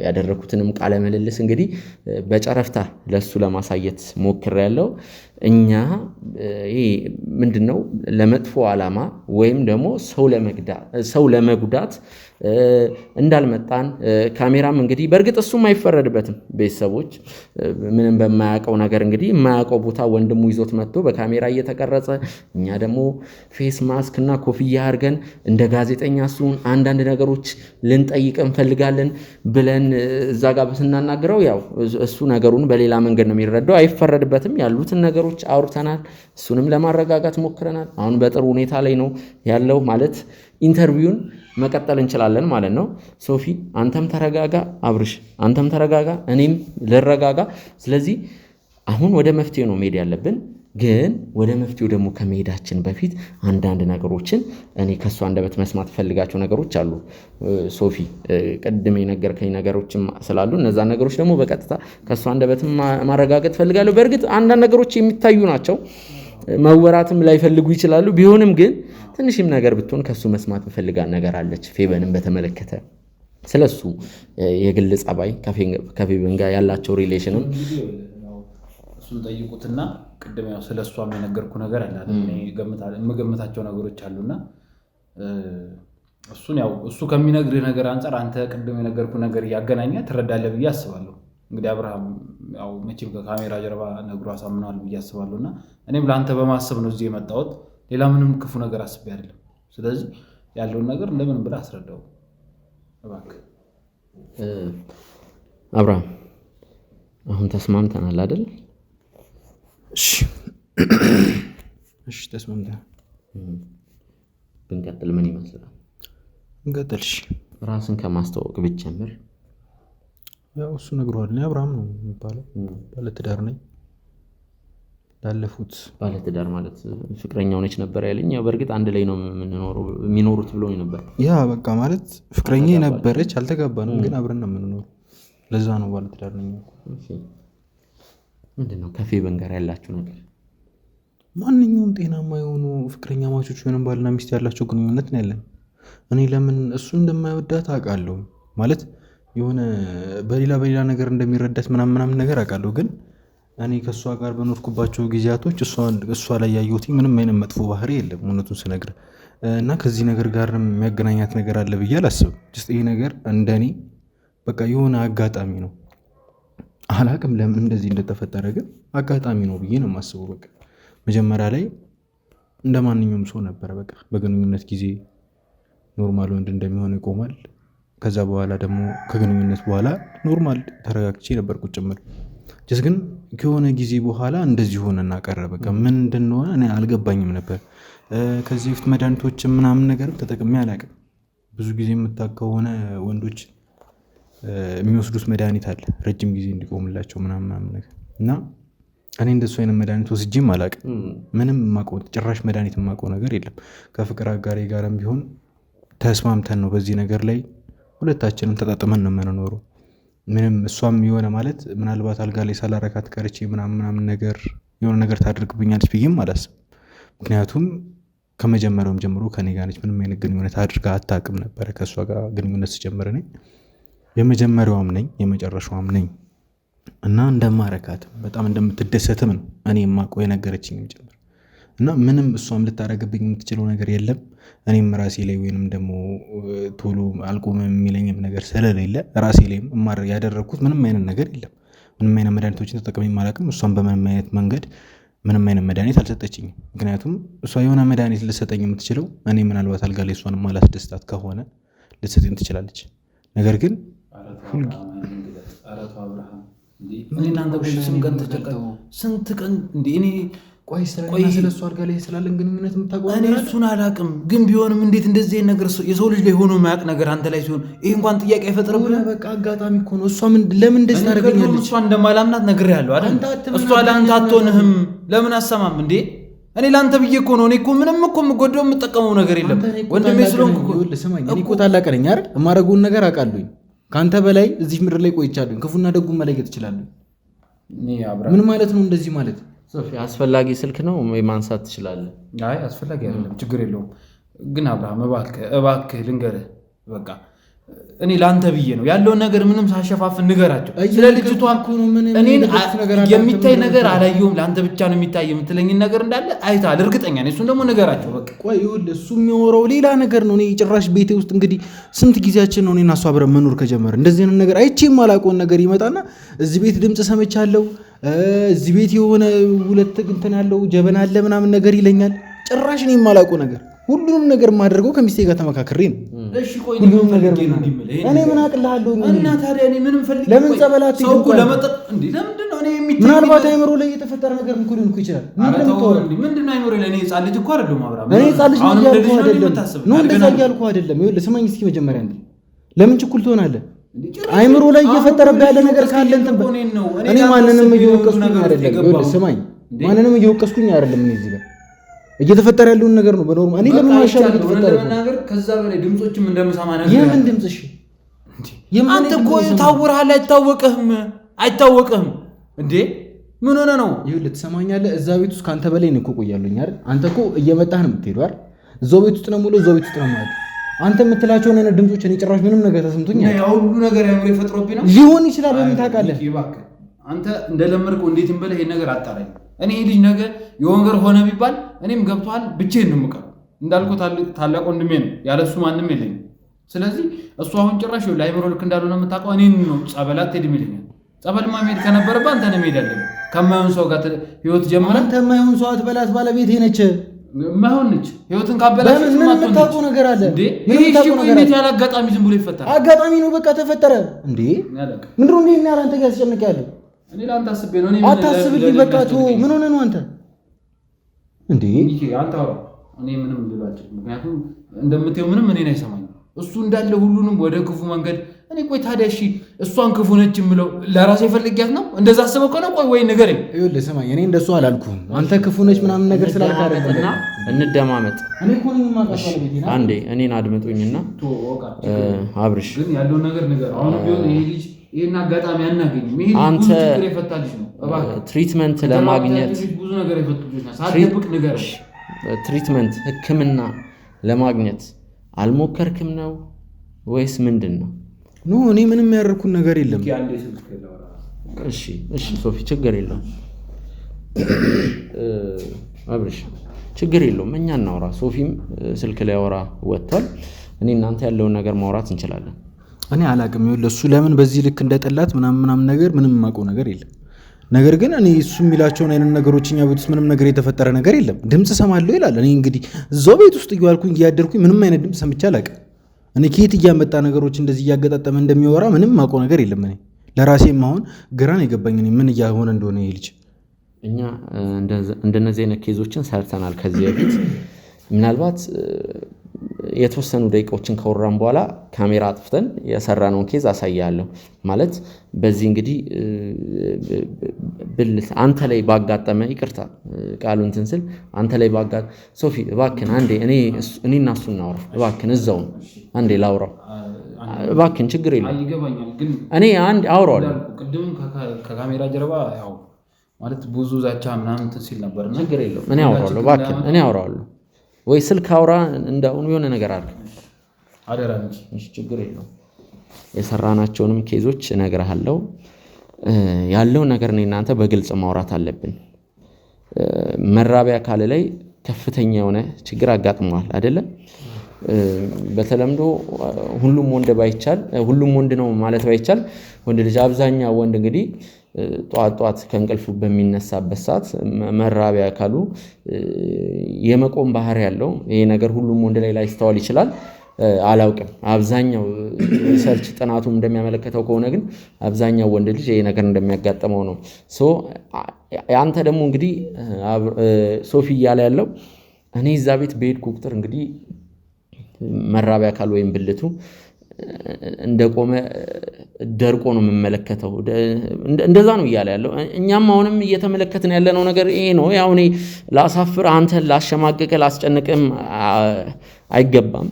ያደረኩትንም ቃለ መልልስ እንግዲህ በጨረፍታ ለሱ ለማሳየት ሞክሬያለሁ እኛ ይሄ ምንድነው ለመጥፎ ዓላማ ወይም ደግሞ ሰው ለመጉዳት እንዳልመጣን ካሜራም እንግዲህ በእርግጥ እሱም አይፈረድበትም ቤተሰቦች ምንም በማያውቀው ነገር እንግዲህ የማያውቀው ቦታ ወንድሙ ይዞት መጥቶ በካሜራ እየተቀረጸ እኛ ደግሞ ፌስ ማስክ እና ኮፍያ አድርገን እንደ ጋዜጠኛ እሱን አንዳንድ ነገሮች ልንጠይቅ እንፈልጋለን ብለን እዛ ጋር ስናናግረው ያው እሱ ነገሩን በሌላ መንገድ ነው የሚረዳው አይፈረድበትም ያሉትን ነገሮች አውርተናል እሱንም ለማረጋጋት ሞክረናል አሁን በጥሩ ሁኔታ ላይ ነው ያለው ማለት ኢንተርቪውን መቀጠል እንችላለን ማለት ነው ሶፊ አንተም ተረጋጋ አብርሽ አንተም ተረጋጋ እኔም ልረጋጋ ስለዚህ አሁን ወደ መፍትሄው ነው መሄድ ያለብን ግን ወደ መፍትሄው ደግሞ ከመሄዳችን በፊት አንዳንድ ነገሮችን እኔ ከሷ አንደበት መስማት ፈልጋቸው ነገሮች አሉ ሶፊ ቀድሜ የነገርከኝ ነገሮችም ስላሉ እነዛ ነገሮች ደግሞ በቀጥታ ከሷ አንደበት ማረጋገጥ ፈልጋለሁ በእርግጥ አንዳንድ ነገሮች የሚታዩ ናቸው መወራትም ላይፈልጉ ይችላሉ ቢሆንም ግን ትንሽም ነገር ብትሆን ከሱ መስማት ፈልጋን ነገር አለች ፌበንን በተመለከተ ስለሱ የግል ጸባይ ከፌበን ጋር ያላቸው ሪሌሽንም እሱን ጠይቁትና ቅድም ያው ስለሷም የነገርኩ ነገር አለ እኔ የምገምታቸው ነገሮች አሉና እሱን ያው እሱ ከሚነግርህ ነገር አንፃር አንተ ቅድም የነገርኩ ነገር ያገናኛ ትረዳለህ ብዬ አስባለሁ እንግዲህ አብርሃም ያው መቼም ከካሜራ ጀርባ ነግሮ አሳምነዋል ብዬ አስባለሁና እኔም ለአንተ በማሰብ ነው እዚህ የመጣሁት ሌላ ምንም ክፉ ነገር አስቤ አይደለም ስለዚህ ያለውን ነገር እንደምን ብለህ አስረዳው እባክህ አብርሃም አሁን ተስማምተናል አይደል እሺ ተስማምተናል ብንቀጥል ምን ይመስላል እንቀጥል እሺ ራስን ከማስተዋወቅ ብትጀምር ያው እሱ ነግሯል እኔ አብርሃም ነው የሚባለው ባለትዳር ነኝ ላለፉት ባለትዳር ማለት ፍቅረኛው ነች ነበር ያለኝ ያው በእርግጥ አንድ ላይ ነው የሚኖሩት ብሎኝ ነበር ያ በቃ ማለት ፍቅረኛ ነበረች አልተጋባንም ግን አብረን ነው የምንኖረው ለዛ ነው ባለትዳር ነኝ ምንድነው ከፌበን ጋር ያላችሁ ነገር ማንኛውም ጤናማ የሆኑ ፍቅረኛ ማቾች ወይንም ባልና ሚስት ያላቸው ግንኙነት ነው ያለን እኔ ለምን እሱ እንደማይወዳት አውቃለሁ ማለት የሆነ በሌላ ነገር እንደሚረዳት ምናምን ነገር አውቃለሁ ግን እኔ ከሷ ጋር በኖርኩባቸው ጊዜያቶች እሷ ላይ ያየሁት ምንም አይነት መጥፎ ባህሪ የለም እውነቱን ስነግር እና ከዚህ ነገር ጋር የሚያገናኛት ነገር አለ ብዬ አላስብም ይሄ ነገር እንደኔ በቃ የሆነ አጋጣሚ ነው አላቅም ለምን እንደዚህ እንደተፈጠረ ግን አጋጣሚ ነው ብዬ ነው የማስበው በቃ መጀመሪያ ላይ እንደማንኛውም ሰው ነበር በቃ በግንኙነት ጊዜ ኖርማል ወንድ እንደሚሆን ይቆማል ከዛ በኋላ ደግሞ ከግንኙነት በኋላ ኖርማል ተረጋግቼ ነበር ቁጭ ምል ጀስ ግን ከሆነ ጊዜ በኋላ እንደዚህ ሆነና ቀረ። በቃ ምን እንደሆነ እኔ አልገባኝም ነበር። ከዚህ በፊት መድኃኒቶች ምናምን ነገር ተጠቅሜ አላውቅም። ብዙ ጊዜ የምታውቅ ከሆነ ወንዶች የሚወስዱት መድኃኒት አለ ረጅም ጊዜ እንዲቆምላቸው ምናምን ነገር እና እኔ እንደሱ አይነት መድኃኒት ወስጄም አላውቅም። ምንም የማውቀው ጭራሽ መድኃኒት የማውቀው ነገር የለም። ከፍቅር አጋሬ ጋርም ቢሆን ተስማምተን ነው በዚህ ነገር ላይ ሁለታችንም ተጣጥመን ነው የምንኖረው። ምንም እሷም የሆነ ማለት ምናልባት አልጋ ላይ ሳላረካት ቀርቼ ምናምን ነገር የሆነ ነገር ታደርግብኛለች ብዬም አላስብም። ምክንያቱም ከመጀመሪያውም ጀምሮ ከኔ ጋር ነች። ምንም አይነት ግንኙነት አድርጋ አታውቅም ነበረ። ከእሷ ጋር ግንኙነት ስጀምር እኔ የመጀመሪያዋም ነኝ የመጨረሻዋም ነኝ እና እንደማረካትም በጣም እንደምትደሰትም ነው እኔ የማውቀው የነገረችኝም ጭምር እና ምንም እሷም ልታረግብኝ የምትችለው ነገር የለም። እኔም ራሴ ላይ ወይንም ደግሞ ቶሎ አልቆምም የሚለኝም ነገር ስለሌለ ራሴ ላይም ያደረግኩት ምንም አይነት ነገር የለም። ምንም አይነት መድኃኒቶችን ተጠቅሜ አላውቅም። እሷም በምንም አይነት መንገድ ምንም አይነት መድኃኒት አልሰጠችኝም። ምክንያቱም እሷ የሆነ መድኃኒት ልሰጠኝ የምትችለው እኔ ምናልባት አልጋ ላይ እሷን ማላስደስታት ከሆነ ልትሰጠኝ ትችላለች። ነገር ግን ስንት ቀን እንዴ እኔ ቆይ ስለሱ አልጋ ላይ ስላለን ግንኙነት የምታውቀው እኔ እሱን አላውቅም። ግን ቢሆንም እንዴት እንደዚህ ነገር የሰው ልጅ ላይ ሆኖ የማያውቅ ነገር አንተ ላይ ሲሆን ይሄ እንኳን ጥያቄ አይፈጥርብህ? በቃ አጋጣሚ እኮ ነው። እሷ ለምን እንደዚህ ታደርገኛለች? እሷ እንደማላምናት ነግሬሃለሁ አይደል? እሷ ለአንተ አትሆንህም። ለምን አሰማም እንዴ? እኔ ለአንተ ብዬ እኮ ነው። እኔ እኮ ምንም እኮ የምጎዳው የምጠቀመው ነገር የለም። ወንድሜ ስለሆንኩ እኮ ስማኝ፣ እኔ እኮ ታላቅ ነኝ አይደል? የማደርገውን ነገር አውቃለሁኝ። ከአንተ በላይ እዚህ ምድር ላይ ቆይቻለሁኝ። ክፉና ደጉን መለየት እችላለሁ። ምን ማለት ነው እንደዚህ ማለት? ሶፊ አስፈላጊ ስልክ ነው ማንሳት ትችላለህ። አይ አስፈላጊ አይደለም፣ ችግር የለውም። ግን አብርሃም እባክህ ልንገርህ፣ በቃ እኔ ለአንተ ብዬ ነው ያለውን ነገር ምንም ሳሸፋፍን ንገራቸው። ስለ ልጅቷ እኔን የሚታይ ነገር አላየሁም፣ ለአንተ ብቻ ነው የሚታይ የምትለኝን ነገር እንዳለ አይተሃል፣ እርግጠኛ ነኝ። እሱን ደግሞ ንገራቸው። በቃ ቆይ ይኸውልህ፣ እሱ የሚያወራው ሌላ ነገር ነው። እኔ ጭራሽ ቤቴ ውስጥ እንግዲህ ስንት ጊዜያችን ነው እኔና እሱ አብረን መኖር ከጀመረ። እንደዚህ አይነት ነገር አይቼም አላውቀውን ነገር ይመጣና እዚህ ቤት ድምፅ ሰምቻለሁ፣ እዚህ ቤት የሆነ ሁለት እንትን ያለው ጀበና አለ ምናምን ነገር ይለኛል። ጭራሽ እኔ የማላውቀው ነገር ሁሉንም ነገር የማደርገው ከሚስቴ ጋር ተመካክሬ ነው። እሺ ቆይ ሁሉንም ነገር እኔ ምን አቅልሃለሁ? እና ታዲያ እኔ ምንም ፈልጌ ለምን ጸበላት ሰውኩ ለመጠጥ እንዴ? ለምንድነው እኔ የሚታይ ምናልባት አይምሮ ላይ የተፈጠረ ነገር ምን ሊሆን ይችላል? ምንድነው አይምሮ ላይ? እኔ ሕፃን ልጅ እኮ አይደለም አብርሃም። እኔ ሕፃን ልጅ ነው ያልኩህ አይደለም ነው እንደዛ እያልኩህ አይደለም። ይኸውልህ ስማኝ እስኪ መጀመሪያ እንዴ ለምን ችኩል ትሆናለህ? አይምሮ ላይ እየፈጠረብህ ያለ ነገር ካለ እንትን እኔ ማንንም እየወቀስኩኝ አይደለም። ይኸውልህ ስማኝ ማንንም እየወቀስኩኝ አይደለም። እኔ እዚህ ጋር እየተፈጠረ ያለውን ነገር ነው በኖርማል። እኔ ለምን ማሻል እየተፈጠረ ነገር ከዛ በላይ ድምጾችም እንደምሰማ ነገር የምን ድምጽ? እሺ አንተ እኮ ታውራለህ። አይታወቅህም እንዴ? ምን ሆነ ነው? ይኸውልህ ትሰማኛለህ? እዛ ቤት ውስጥ ካንተ በላይ እኮ ቆያለሁኝ አይደል? አንተ እኮ እየመጣህ ነው የምትሄደው አይደል? እዛው ቤት ውስጥ ነው ሙሉ እዛው ቤት ውስጥ ነው ማለት አንተ የምትላቸውን አይነት ድምጾች እኔ ጭራሽ ምንም ነገር ተሰምቶኝ ያ ሁሉ ነገር ያምሮ ይፈጥሮብኝ ነው ሊሆን ይችላል። በምን ታውቃለህ? አንተ እንደለመድከው እንዴትም በላይ ይሄን ነገር አጣራኝ። እኔ ይሄ ልጅ ነገር የወንገር ሆነ ቢባል እኔም ገብቷል ብቻዬን ነው የምቀረው። እንዳልኩህ ታላቅ ወንድሜ ነው፣ ያለሱ ማንም የለኝም። ስለዚህ እሱ አሁን ጭራሽ ለአይምሮ ልክ እንዳልሆነ የምታውቀው እኔን ነው። ጸበላት ትሄድም ይለኛል። ጸበልማ መሄድ ከነበረብህ አንተ ነው መሄድ ያለብህ። ከማይሆን ሰው ጋር ህይወት ጀምረህ አንተ የማይሆን ሰው አትበላት። ባለቤቴ ነች የማይሆን ነች። ህይወትን ካበላሽ ምን የምታውቀው ነገር አለ እንዴ? እንዴት ያለ አጋጣሚ ዝም ብሎ ይፈጠራል? አጋጣሚ ነው በቃ ተፈጠረ እንዴ? ምንድነው እንዴ እና አንተ ጋር ያስጨንቅ ያለው? እኔ ላንተ አስቤ ነው። እኔ አታስብልኝ በቃ ተው። ምን ሆነ ነው አንተ እንዴ? አንተ እኔ ምንም ልባጭ። ምክንያቱም እንደምትየው ምንም እኔን አይሰማኝም። እሱ እንዳለ ሁሉንም ወደ ክፉ መንገድ እኔ ቆይ ታዲያ እሺ እሷን ክፉ ነች የምለው ለራሴ ፈልጊያት ነው? እንደዛ አስበው ከሆነ ቆይ ወይ ንገረኝ። ይኸውልህ ስማኝ፣ እኔ እንደሱ አላልኩም። አንተ ክፉ ነች ምናምን ነገር ስላልክ አይደለም። እንደማመጥ እኔ እኮ ነኝ የማውቃት ቤቴና አንዴ እኔን አድምጡኝና አብርሽ ግን ያለውን ነገር ንገር። አሁን ቢሆን ይሄ ልጅ ይሄን አጋጣሚ አናገኝም። ይሄ አንተ ችግር የፈታልሽ ነው። እባክህ ትሪትመንት ለማግኘት ብዙ ነገር የፈቱልሽ ነው። ሳትደብቅ ንገር። ትሪትመንት ሕክምና ለማግኘት አልሞከርክም ነው ወይስ ምንድን ነው? ኖ እኔ ምንም ያደረኩት ነገር የለም። እሺ ሶፊ ችግር የለውም አብርሽ ችግር የለውም። እኛ እናውራ። ሶፊም ስልክ ላይ አወራ ወጥቷል። እኔ እናንተ ያለውን ነገር ማውራት እንችላለን። እኔ አላቅም። ይኸውልህ እሱ ለምን በዚህ ልክ እንደጠላት ምናምን ነገር ምንም የማውቀው ነገር የለም። ነገር ግን እኔ እሱ የሚላቸውን አይነት ነገሮች እኛ ቤት ውስጥ ምንም ነገር የተፈጠረ ነገር የለም። ድምፅ ሰማለሁ ይላል። እኔ እንግዲህ እዛው ቤት ውስጥ እየዋልኩኝ እያደርኩኝ ምንም አይነት ድምፅ ሰምቼ አላውቅም። እኔ ከየት እያመጣ ነገሮች እንደዚህ እያገጣጠመ እንደሚወራ ምንም ማውቀው ነገር የለም። እኔ ለራሴም አሁን ግራን የገባኝ ምን እያሆነ እንደሆነ ይሄ ልጅ። እኛ እንደነዚህ አይነት ኬዞችን ሰርተናል ከዚህ በፊት። ምናልባት የተወሰኑ ደቂቃዎችን ከወራን በኋላ ካሜራ አጥፍተን የሰራነውን ኬዝ አሳያለሁ። ማለት በዚህ እንግዲህ ብልት አንተ ላይ ባጋጠመ ይቅርታ ቃሉን እንትን ስል አንተ ላይ ሶፊ እባክን አንዴ እኔና እሱ እናውራ እባክን፣ እዛው አንዴ ላውራው እባክን፣ ችግር የለም እኔ አንድ አውራዋለሁ። ቅድም ከካሜራ ጀርባ ያው ማለት ብዙ ዛቻ ምናምን እንትን ሲል ነበር። ችግር የለውም እኔ አውራዋለሁ፣ እባክን እኔ አውራዋለሁ። ወይ ስልክ አውራ እንዳሁኑ የሆነ ነገር አለ አደራ እንጂ ችግር የለውም። የሰራናቸውንም ኬዞች እነግርሃለሁ። ያለውን ነገር እኔ እናንተ በግልጽ ማውራት አለብን። መራቢያ አካል ላይ ከፍተኛ የሆነ ችግር አጋጥመዋል አይደለም? በተለምዶ ሁሉም ወንድ ነው ማለት ባይቻል ወንድ ልጅ አብዛኛው ወንድ እንግዲህ ጧት ከእንቅልፉ በሚነሳበት ሰዓት መራቢያ አካሉ የመቆም ባህሪ ያለው ይሄ ነገር ሁሉም ወንድ ላይ ላይስተዋል ይችላል። አላውቅም። አብዛኛው ሪሰርች ጥናቱም እንደሚያመለክተው ከሆነ ግን አብዛኛው ወንድ ልጅ ይሄ ነገር እንደሚያጋጥመው ነው። አንተ ደግሞ እንግዲህ ሶፊ እያለ ያለው እኔ እዛ ቤት በሄድኩ ቁጥር እንግዲህ መራቢያ አካል ወይም ብልቱ እንደቆመ ደርቆ ነው የምመለከተው። እንደዛ ነው እያለ ያለው። እኛም አሁንም እየተመለከትን ያለነው ነገር ይሄ ነው። ያው እኔ ላሳፍር፣ አንተን ላሸማቀቅ፣ ላስጨንቅም አይገባም።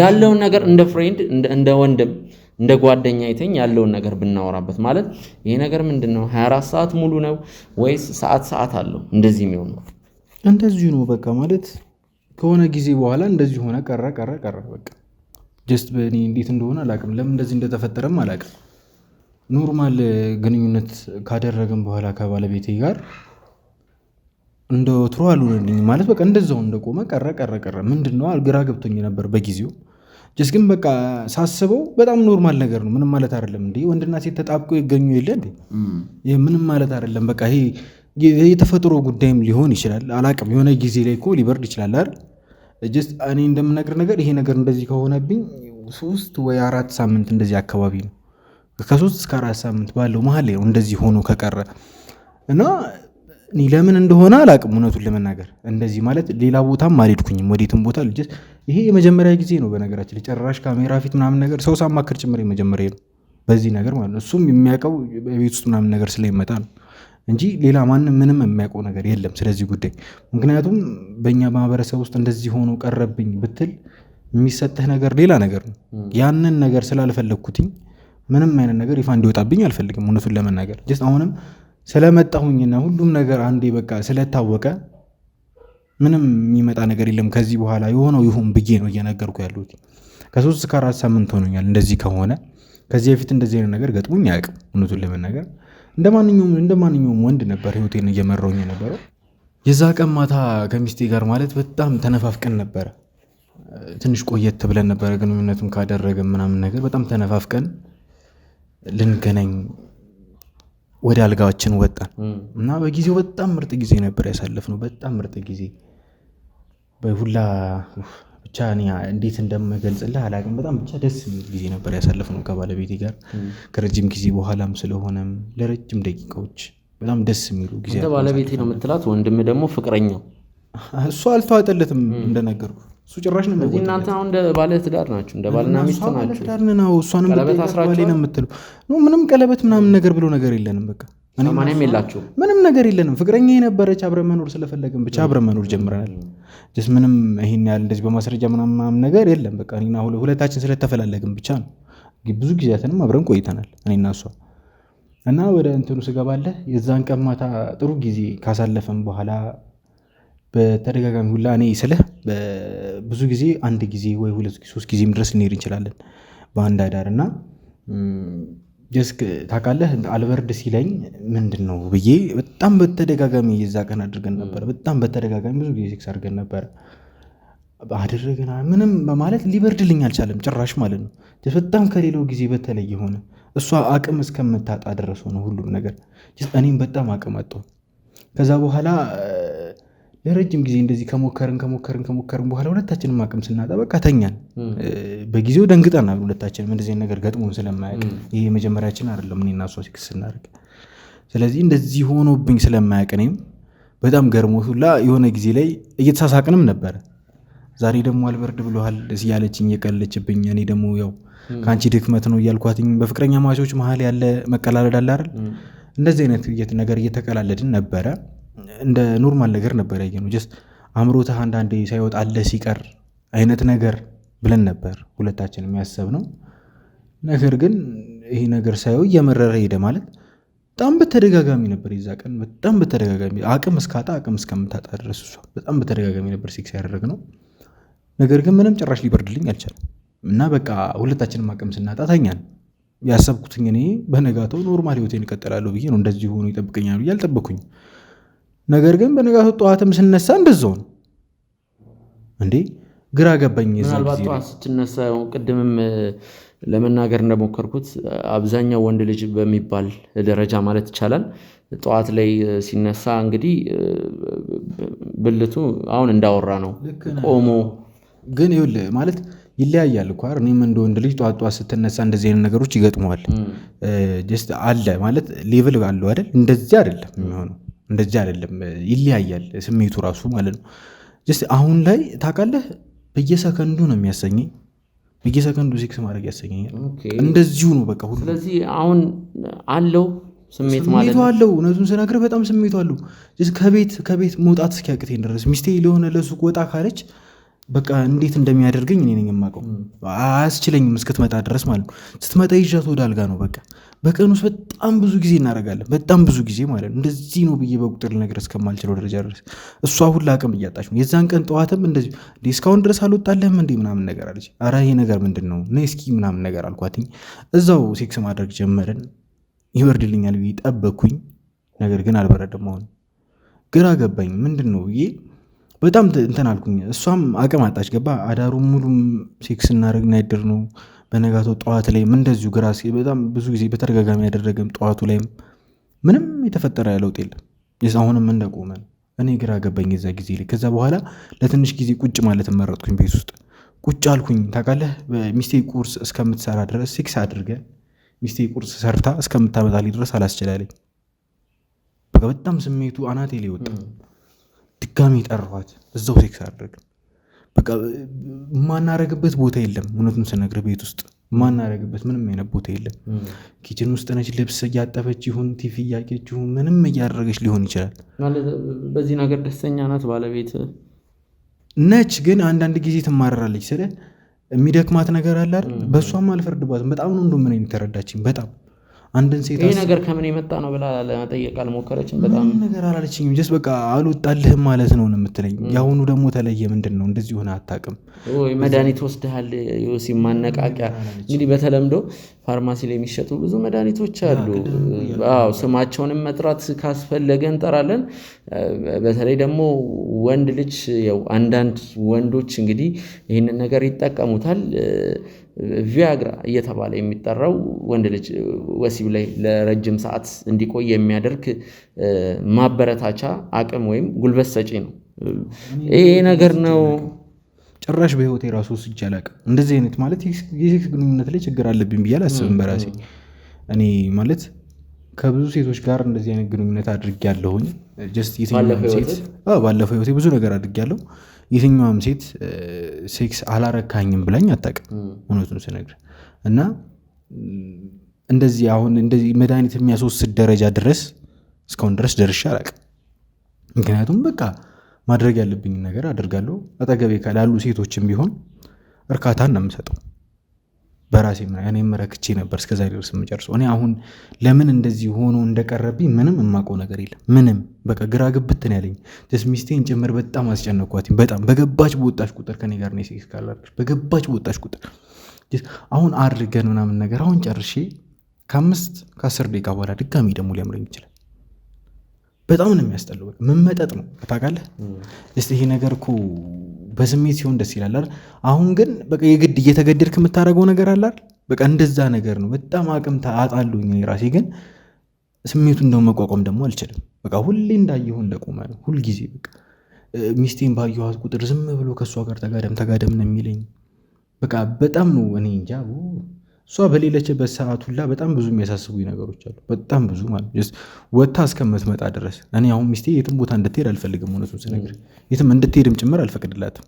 ያለውን ነገር እንደ ፍሬንድ፣ እንደ ወንድም፣ እንደ ጓደኛ አይተኝ ያለውን ነገር ብናወራበት። ማለት ይሄ ነገር ምንድነው 24 ሰዓት ሙሉ ነው ወይስ ሰዓት አለው? እንደዚህ የሚሆነው እንደዚሁ ነው በቃ። ማለት ከሆነ ጊዜ በኋላ እንደዚህ ሆነ ቀረ በቃ። ጀስት በእኔ እንዴት እንደሆነ አላቅም፣ ለምን እንደዚህ እንደተፈጠረም አላቅም። ኖርማል ግንኙነት ካደረግን በኋላ ከባለቤቴ ጋር እንደ ወትሮ አልሆነልኝ። ማለት በቃ እንደዛው እንደቆመ ቀረ። ምንድነው ግራ ገብቶኝ ነበር በጊዜው። ጀስት ግን በቃ ሳስበው በጣም ኖርማል ነገር ነው። ምንም ማለት አይደለም እንዴ ወንድና ሴት ተጣብቀው ይገኙ የለ እንዴ? ይሄ ምንም ማለት አይደለም። በቃ ይሄ የተፈጥሮ ጉዳይም ሊሆን ይችላል። አላቅም፣ የሆነ ጊዜ ላይ እኮ ሊበርድ ይችላል አይደል? ጀስት እኔ እንደምነግር ነገር ይሄ ነገር እንደዚህ ከሆነብኝ 3 ወይ 4 ሳምንት እንደዚህ አካባቢ ነው። ከ3 እስከ 4 ሳምንት ባለው መሀል ላይ ነው እንደዚህ ሆኖ ከቀረ እና እኔ ለምን እንደሆነ አላቅም። እውነቱን ለመናገር እንደዚህ ማለት ሌላ ቦታም አልሄድኩኝም ወዴትም ቦታ ልጅ። ይሄ የመጀመሪያ ጊዜ ነው በነገራችን ላይ ጨራሽ ካሜራ ፊት ምናምን ነገር ሰው ሳማክር ጭምር የመጀመሪያ ነው በዚህ ነገር ማለት ነው። እሱም የሚያውቀው ቤት ውስጥ ምናምን ነገር ስለሚመጣ ነው እንጂ ሌላ ማንም ምንም የሚያውቀው ነገር የለም ስለዚህ ጉዳይ። ምክንያቱም በእኛ ማህበረሰብ ውስጥ እንደዚህ ሆኖ ቀረብኝ ብትል የሚሰጥህ ነገር ሌላ ነገር ነው። ያንን ነገር ስላልፈለግኩትኝ ምንም አይነት ነገር ይፋ እንዲወጣብኝ አልፈልግም እውነቱን ለመናገር። ጀስት አሁንም ስለመጣሁኝና ሁሉም ነገር አንዴ በቃ ስለታወቀ ምንም የሚመጣ ነገር የለም ከዚህ በኋላ የሆነው ይሁን ብዬ ነው እየነገርኩ ያሉት። ከ3 እስከ 4 ሳምንት ሆኖኛል እንደዚህ ከሆነ። ከዚህ በፊት እንደዚህ አይነት ነገር ገጥሞኝ አያውቅም እውነቱን ለመናገር። እንደማንኛውም ወንድ ነበር ህይወቴን እየመራሁኝ የነበረው። የዛ ቀን ማታ ከሚስቴ ጋር ማለት በጣም ተነፋፍቀን ነበረ። ትንሽ ቆየት ብለን ነበረ ግንኙነቱን ካደረገን ምናምን ነገር በጣም ተነፋፍቀን ልንገናኝ ወደ አልጋችን ወጣን እና በጊዜው በጣም ምርጥ ጊዜ ነበር ያሳለፍነው። በጣም ምርጥ ጊዜ በሁላ ብቻ እኔ እንዴት እንደምገልጽልህ አላውቅም። በጣም ብቻ ደስ የሚል ጊዜ ነበር ያሳለፍነው ከባለቤቴ ጋር ከረጅም ጊዜ በኋላም ስለሆነም ለረጅም ደቂቃዎች በጣም ደስ የሚሉ ጊዜ። አንተ ባለቤቴ ነው የምትላት፣ ወንድም ደግሞ ፍቅረኛው። እሱ አልተዋጠለትም እንደነገርኩ። እሱ ጭራሽ ነው ስለዚህ እናንተ አሁን እንደ ባለ ትዳር ናችሁ፣ እንደ ባልና ሚስት ናችሁ። እሷንም ቀለበት አስራችሁ ነው የምትለው? ምንም ቀለበት ምናምን ነገር ብሎ ነገር የለንም። በቃ ማንም የላችሁ፣ ምንም ነገር የለንም። ፍቅረኛ የነበረች አብረን መኖር ስለፈለግን ብቻ አብረን መኖር ጀምረናል። ጀስት ምንም ይሄን ያህል እንደዚህ በማስረጃ ምናምን ነገር የለም። በቃ እኔና ሁለታችን ስለተፈላለግን ብቻ ነው። ብዙ ጊዜያትንም አብረን ቆይተናል እኔና እሷ። እና ወደ እንትኑ ስገባለህ የዛን ቀን ማታ ጥሩ ጊዜ ካሳለፈን በኋላ በተደጋጋሚ ሁላ እኔ ስልህ ብዙ ጊዜ 1 ጊዜ ወይ 2-3 ጊዜም ድረስ ልንሄድ እንችላለን በአንድ አዳር። እና ጀስክ ታውቃለህ አልበርድ ሲለኝ ምንድን ነው ብዬ በጣም በተደጋጋሚ የዛ ቀን አድርገን ነበር። በጣም በተደጋጋሚ ብዙ ጊዜ ሴክስ አድርገን ነበር አድርገን ምንም ማለት ሊበርድልኝ አልቻለም ጭራሽ ማለት ነው። በጣም ከሌላው ጊዜ በተለየ ሆነ። እሷ አቅም እስከምታጣ ድረስ ሆነ ሁሉም ነገር። እኔም በጣም አቅም አጣሁ። ከዛ በኋላ ለረጅም ጊዜ እንደዚህ ከሞከርን በኋላ ሁለታችንም አቅም ስናጣ በቃ ተኛን። በጊዜው ደንግጠናል ሁለታችንም እንደዚህ ነገር ገጥሞን ስለማያውቅ ይሄ መጀመሪያችን አይደለም እኔና እሷ ሴክስ ስናደርግ። ስለዚህ እንደዚህ ሆኖብኝ ስለማያውቅ እኔም በጣም ገርሞት ሁላ የሆነ ጊዜ ላይ እየተሳሳቅንም ነበረ። ዛሬ ደግሞ አልበርድ ብሎሃል እያለችኝ እየቀለችብኝ፣ እኔ ደግሞ ያው ከአንቺ ድክመት ነው እያልኳትኝ በፍቅረኛ ማቾች መሀል ያለ መቀላለድ አለ አይደል? እንደዚህ አይነት ነገር እየተቀላለድን ነበረ። እንደ ኖርማል ነገር ነበር ያየነው። ጀስት አምሮትህ አንዳንዴ ሳይወጣልህ ሲቀር አይነት ነገር ብለን ነበር ሁለታችን የሚያሰብነው። ነገር ግን ይሄ ነገር ሳይው እየመረረ ሄደ። ማለት በጣም በተደጋጋሚ ነበር የዛ ቀን፣ በጣም በተደጋጋሚ አቅም እስከምታጣ ድረስ እሷ በጣም በተደጋጋሚ ነበር ሴክስ ያደረግነው። ነገር ግን ምንም ጭራሽ ሊበርድልኝ አልቻለም እና በቃ ሁለታችንም አቅም ስናጣ ተኛን። ያሰብኩትኝ እኔ በነጋታው ኖርማል ህይወቴን እቀጥላለሁ ብዬ ነው። እንደዚህ ሆኖ ይጠብቀኛል ብዬ አልጠበኩኝ። ነገር ግን በነጋታው ጠዋትም ስነሳ እንደዛው ነው። እንዴ ግራ ገባኝ። ምናልባት ጠዋት ስትነሳ ቅድምም ለመናገር እንደሞከርኩት አብዛኛው ወንድ ልጅ በሚባል ደረጃ ማለት ይቻላል ጠዋት ላይ ሲነሳ እንግዲህ ብልቱ አሁን እንዳወራ ነው ቆሞ። ግን ይኸውልህ ማለት ይለያያል እኮ አይደል? እኔም እንደ ወንድ ልጅ ጠዋት ስትነሳ እንደዚህ አይነት ነገሮች ይገጥመዋል። ጀስት አለ ማለት ሌቭል አለው አይደል? እንደዚህ አይደለም የሚሆነው፣ እንደዚህ አይደለም፣ ይለያያል ስሜቱ ራሱ ማለት ነው። ጀስት አሁን ላይ ታውቃለህ በየሰከንዱ ነው የሚያሰኘኝ፣ በየሰከንዱ ሴክስ ማድረግ ያሰኘኛል። እንደዚሁ ነው በቃ ሁሉ። ስለዚህ አሁን አለው ስሜት ማለት ነው። አለው እውነቱን ስነግርህ በጣም ስሜቱ አለው። ጀስት ከቤት መውጣት እስኪያቅተኝ ድረስ ሚስቴ ለሆነ ለሱቅ ወጣ ካለች በቃ እንዴት እንደሚያደርገኝ እኔ ነኝ የማውቀው። አያስችለኝም እስክትመጣ ድረስ ማለት ነው። ስትመጣ ይዣት ወደ አልጋ ነው በቃ። በቀን ውስጥ በጣም ብዙ ጊዜ እናደርጋለን፣ በጣም ብዙ ጊዜ ማለት ነው። እንደዚህ ነው ብዬ በቁጥር ልነግርህ እስከማልችለው ደረጃ ድረስ እሷ ሁላ አቅም እያጣች ነው። የዛን ቀን ጠዋትም እንደዚህ እስካሁን ድረስ አልወጣልህም እንዴ ምናምን ነገር አለች። ኧረ ይሄ ነገር ምንድን ነው ነይ እስኪ ምናምን ነገር አልኳትኝ። እዛው ሴክስ ማድረግ ጀመርን። ይበርድልኛል ብዬ ጠበኩኝ፣ ነገር ግን አልበረደም። አሁን ግራ ገባኝ ምንድን ነው ብዬ በጣም እንትን አልኩኝ። እሷም አቅም አጣች። ገባ አዳሩ ሙሉም ሴክስ እናደርግ ናይድር ነው። በነጋታው ጠዋት ላይም እንደዚሁ ግራ በጣም ብዙ ጊዜ በተደጋጋሚ ያደረገም ጠዋቱ ላይም ምንም የተፈጠረ ለውጥ የለም። አሁንም እንደቆመ ነው። እኔ ግራ ገባኝ የዛ ጊዜ ላይ። ከዛ በኋላ ለትንሽ ጊዜ ቁጭ ማለት መረጥኩኝ። ቤት ውስጥ ቁጭ አልኩኝ። ታውቃለህ ሚስቴ ቁርስ እስከምትሰራ ድረስ ሴክስ አድርገን ሚስቴ ቁርስ ሰርታ እስከምታመጣልኝ ድረስ አላስችላለኝ። በቃ በጣም ስሜቱ አናቴ ላይ ወጣ። ድጋሚ ጠራኋት፣ እዛው ሴክስ አደረግን። በቃ የማናረግበት ቦታ የለም። እውነቱን ስነግርህ ቤት ውስጥ የማናረግበት ምንም አይነት ቦታ የለም። ኪችን ውስጥ ነች፣ ልብስ እያጠበች ይሁን ቲቪ እያየች ይሁን ምንም እያደረገች ሊሆን ይችላል። በዚህ ነገር ደስተኛ ናት ባለቤት ነች፣ ግን አንዳንድ ጊዜ ትማረራለች። ስለ የሚደክማት ነገር አለ አይደል? በእሷም አልፈርድባትም። በጣም ነው እንደምን የተረዳችኝ በጣም አንድን ሴት ይሄ ነገር ከምን የመጣ ነው ብላ ለመጠየቅ አልሞከረችም። በጣም ነገር አላለችኝም። ጀስት በቃ አልወጣልህም ማለት ነው የምትለኝ። የአሁኑ ደግሞ ተለየ። ምንድን ነው እንደዚህ ሆነ አታውቅም ወይ መድኃኒት ወስደሃል? ዮሲ ማነቃቂያ እንግዲህ በተለምዶ ፋርማሲ ላይ የሚሸጡ ብዙ መድኃኒቶች አሉ። አዎ ስማቸውንም መጥራት ካስፈለገ እንጠራለን። በተለይ ደግሞ ወንድ ልጅ ያው አንዳንድ ወንዶች እንግዲህ ይህንን ነገር ይጠቀሙታል። ቪያግራ እየተባለ የሚጠራው ወንድ ልጅ ወሲብ ላይ ለረጅም ሰዓት እንዲቆይ የሚያደርግ ማበረታቻ አቅም ወይም ጉልበት ሰጪ ነው። ይሄ ነገር ነው። ጭራሽ በህይወቴ ራሱ ወስጄ አላውቅም። እንደዚህ አይነት ማለት የሴክስ ግንኙነት ላይ ችግር አለብኝ ብዬ አላስብም በራሴ። እኔ ማለት ከብዙ ሴቶች ጋር እንደዚህ አይነት ግንኙነት አድርጌያለሁኝ። ጀስት ባለፈው ህይወቴ ብዙ ነገር አድርጌያለሁ። የትኛውም ሴት ሴክስ አላረካኝም ብላኝ አታውቅም እውነቱን ስነግርህ። እና እንደዚህ አሁን እንደዚህ መድኃኒት የሚያስወስድ ደረጃ ድረስ እስካሁን ድረስ ደርሼ አላውቅም። ምክንያቱም በቃ ማድረግ ያለብኝ ነገር አድርጋለሁ። አጠገቤ ካላሉ ሴቶችም ቢሆን እርካታን ነው የምሰጠው በራሴ። እኔም ረክቼ ነበር እስከዛሬ ድረስ የምጨርሰው። እኔ አሁን ለምን እንደዚህ ሆኖ እንደቀረብኝ ምንም የማውቀው ነገር የለም። ምንም በቃ ግራ ግብትን ያለኝ ሚስቴን ጭምር በጣም አስጨነኳት። በጣም በገባች በወጣች ቁጥር ከኔ ጋር ነው ሴክስ ካላደረግሽ በገባች በወጣች ቁጥር አሁን አድርገን ምናምን ነገር አሁን ጨርሼ ከ10 ደቂቃ በኋላ ድጋሚ ደግሞ ሊያምረኝ ይችላል። በጣም ነው የሚያስጠላው። መመጠጥ ነው ታውቃለህ። ይሄ ነገር እኮ በስሜት ሲሆን ደስ ይላል አይደል? አሁን ግን በቃ የግድ እየተገደድክ የምታደርገው ነገር አለ አይደል? በቃ እንደዛ ነገር ነው። በጣም አቅም አጣለሁኝ ራሴ። ግን ስሜቱን ደግሞ መቋቋም ደግሞ አልችልም። በቃ ሁሌ እንዳየሁ እንደቆመ ነው ሁልጊዜ። በቃ ሚስቴን ባየኋት ቁጥር ዝም ብሎ ከእሷ ጋር ተጋደም ነው የሚለኝ። በቃ በጣም ነው እኔ እንጃ። እሷ በሌለችበት ሰዓት ሁላ በጣም ብዙ የሚያሳስቡኝ ነገሮች አሉ። በጣም ብዙ ማለት ወጥታ እስከምትመጣ ድረስ እኔ አሁን ሚስቴ የትም ቦታ እንድትሄድ አልፈልግም። እውነቱን ስነግርህ የትም እንድትሄድም ጭምር አልፈቅድላትም።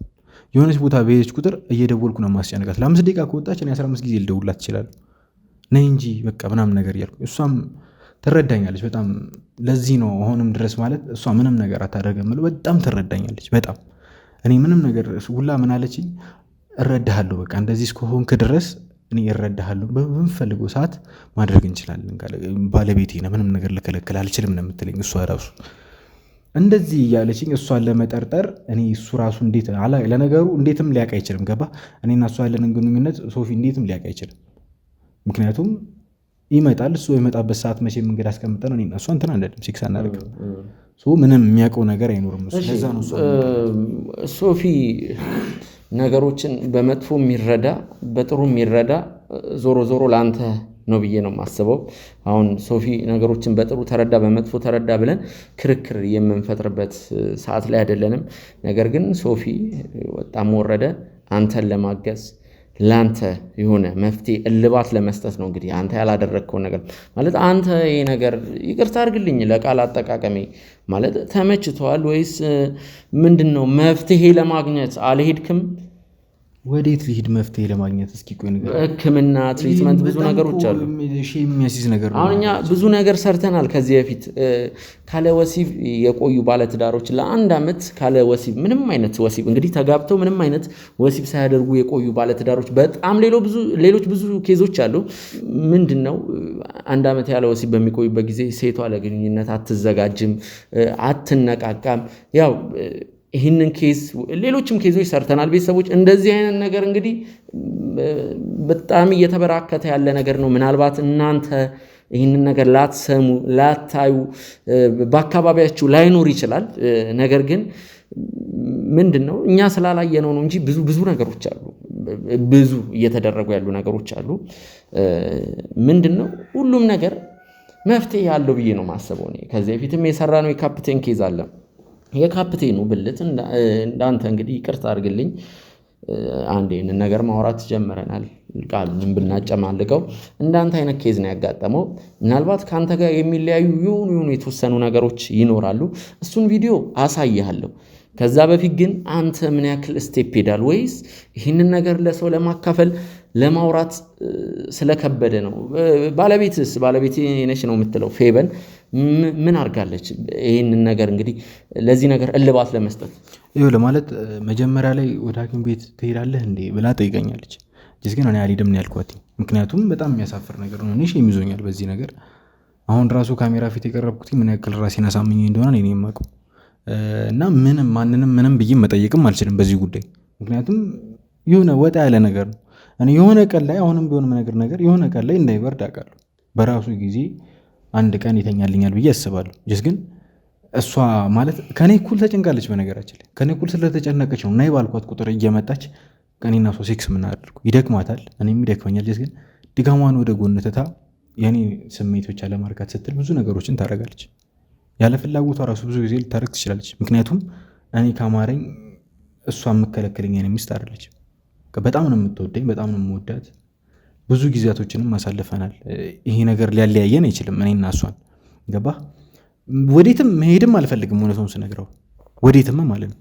የሆነች ቦታ በሄደች ቁጥር እየደወልኩ ነው ማስጨነቃት። ለ5 ደቂቃ ከወጣች እኔ 15 ጊዜ ልደውላት እችላለሁ። ነይ እንጂ በቃ ምናምን ነገር እያልኩ እሷም ትረዳኛለች በጣም። ለዚህ ነው አሁንም ድረስ ማለት እሷ ምንም ነገር አታደርግም ብለው በጣም ትረዳኛለች በጣም። እኔ ምንም ነገር ሁላ ምን አለችኝ፣ እረዳሃለሁ በቃ እንደዚህ እስከሆንክ ድረስ እኔ እረዳሃለሁ፣ በምፈልገው ሰዓት ማድረግ እንችላለን፣ ባለቤቴ ነህ፣ ምንም ነገር ልከለክል አልችልም ነው የምትለኝ እሷ ራሱ እንደዚህ እያለችኝ። እሷን ለመጠርጠር እኔ እሱ ራሱ እንዴት ለነገሩ እንዴትም ሊያውቅ አይችልም። ገባ እኔና እሷ ያለንን ግንኙነት ሶፊ እንዴትም ሊያውቅ አይችልም። ምክንያቱም ይመጣል እሱ የመጣበት ሰዓት መቼ መንገድ አስቀምጠን እኔና እሷ እንትን አንደድም ሲክስ አናደርግም። ምንም የሚያውቀው ነገር አይኖርም። ለዛ ነው ሶፊ ነገሮችን በመጥፎ የሚረዳ በጥሩ የሚረዳ ዞሮ ዞሮ ለአንተ ነው ብዬ ነው የማስበው። አሁን ሶፊ ነገሮችን በጥሩ ተረዳ በመጥፎ ተረዳ ብለን ክርክር የምንፈጥርበት ሰዓት ላይ አይደለንም። ነገር ግን ሶፊ ወጣም ወረደ አንተን ለማገዝ ለአንተ የሆነ መፍትሄ እልባት ለመስጠት ነው። እንግዲህ አንተ ያላደረግከው ነገር ማለት አንተ ይሄ ነገር ይቅርታ አድርግልኝ ለቃል አጠቃቀሜ ማለት ተመችቷል ወይስ ምንድነው? መፍትሄ ለማግኘት አልሄድክም? ወዴት ልሂድ መፍትሄ ለማግኘት? እስኪ ቆይ ነገር ህክምና ትሪትመንት ብዙ ነገሮች አሉ። የሚያስይዝ ነገር ነው። አሁን እኛ ብዙ ነገር ሰርተናል ከዚህ በፊት ካለ ወሲብ የቆዩ ባለትዳሮች ለ1 ዓመት ካለ ወሲብ ምንም አይነት ወሲብ እንግዲህ ተጋብተው ምንም አይነት ወሲብ ሳያደርጉ የቆዩ ባለትዳሮች በጣም ሌሎች ብዙ ኬዞች አሉ። ምንድነው 1 ዓመት ያለ ወሲብ በሚቆዩበት ጊዜ ሴቷ ለግንኙነት አትዘጋጅም፣ አትነቃቃም። ያው ይህንን ኬዝ ሌሎችም ኬዞች ሰርተናል ቤተሰቦች። እንደዚህ አይነት ነገር እንግዲህ በጣም እየተበራከተ ያለ ነገር ነው። ምናልባት እናንተ ይህንን ነገር ላትሰሙ ላታዩ በአካባቢያችሁ ላይኖር ይችላል። ነገር ግን ምንድነው እኛ ስላላየነው ነው እንጂ ብዙ ነገሮች አሉ፣ ብዙ እየተደረጉ ያሉ ነገሮች አሉ። ምንድነው ሁሉም ነገር መፍትሄ ያለው ብዬ ነው ማሰበው። ከዚህ በፊትም የሰራ ነው የካፕቴን ኬዝ አለ። የካፕቴኑ ብልት እንዳንተ እንግዲህ ይቅርታ አድርግልኝ አንዴ ይህንን ነገር ማውራት ጀምረናል። ቃሉንም ብናጨማልቀው እንዳንተ አይነት ኬዝ ነው ያጋጠመው። ምናልባት ከአንተ ጋር የሚለያዩ የሆኑ የተወሰኑ ነገሮች ይኖራሉ። እሱን ቪዲዮ አሳይሃለሁ። ከዛ በፊት ግን አንተ ምን ያክል ስቴፕ ሄዳል ወይስ ይህንን ነገር ለሰው ለማካፈል ለማውራት ስለከበደ ነው? ባለቤቴ ነች ነው የምትለው ፌበን ምን አድርጋለች? ይህንን ነገር እንግዲህ ለዚህ ነገር እልባት ለመስጠት ይኸው ለማለት መጀመሪያ ላይ ወደ ሐኪም ቤት ትሄዳለህ እንዴ ብላ ጠይቀኛለች። ግን እኔ አልሄድም ነው ያልኳት። ምክንያቱም በጣም የሚያሳፍር ነገር ነው። እኔ ይዞኛል በዚህ ነገር። አሁን ራሱ ካሜራ ፊት የቀረብኩት ምን ያክል ራሴን አሳምኜ እንደሆነ እኔ የማውቀው እና ምንም ብዬ መጠየቅም አልችልም በዚህ ጉዳይ። ምክንያቱም የሆነ ወጣ ያለ ነገር ነው። እኔ የሆነ ቀን ላይ አሁንም ቢሆን ነገር የሆነ ቀን ላይ እንዳይበርድ አውቃለሁ። በራሱ ጊዜ አንድ ቀን ይተኛልኛል ብዬ አስባለሁ። ግን እሷ ማለት ከኔ እኩል ተጨንቃለች። በነገራችን ላይ ከኔ እኩል ስለተጨነቀች ነው ናይ ባልኳት ቁጥር እየመጣች ከኔና እሷ ሴክስ የምናደርገው። ይደክማታል፣ እኔም ይደክመኛል። ግን ድጋሟን ወደ ጎን ትታ የኔ ስሜት ብቻ ለማርካት ስትል ብዙ ነገሮችን ታደርጋለች። ያለ ፍላጎቷ ራሱ ብዙ ጊዜ ልታደርግ ትችላለች። ምክንያቱም እኔ ካማረኝ እሷ የምከለክለኝ የኔ ሚስት አይደለች። በጣም ነው የምትወደኝ፣ በጣም ነው የምወዳት። ብዙ ጊዜያቶችንም አሳልፈናል። ይሄ ነገር ሊያለያየን አይችልም እኔና እሷን። ገባ ወዴትም መሄድም አልፈልግም። እውነቱን ስነግረው ወዴትም ማለት ነው።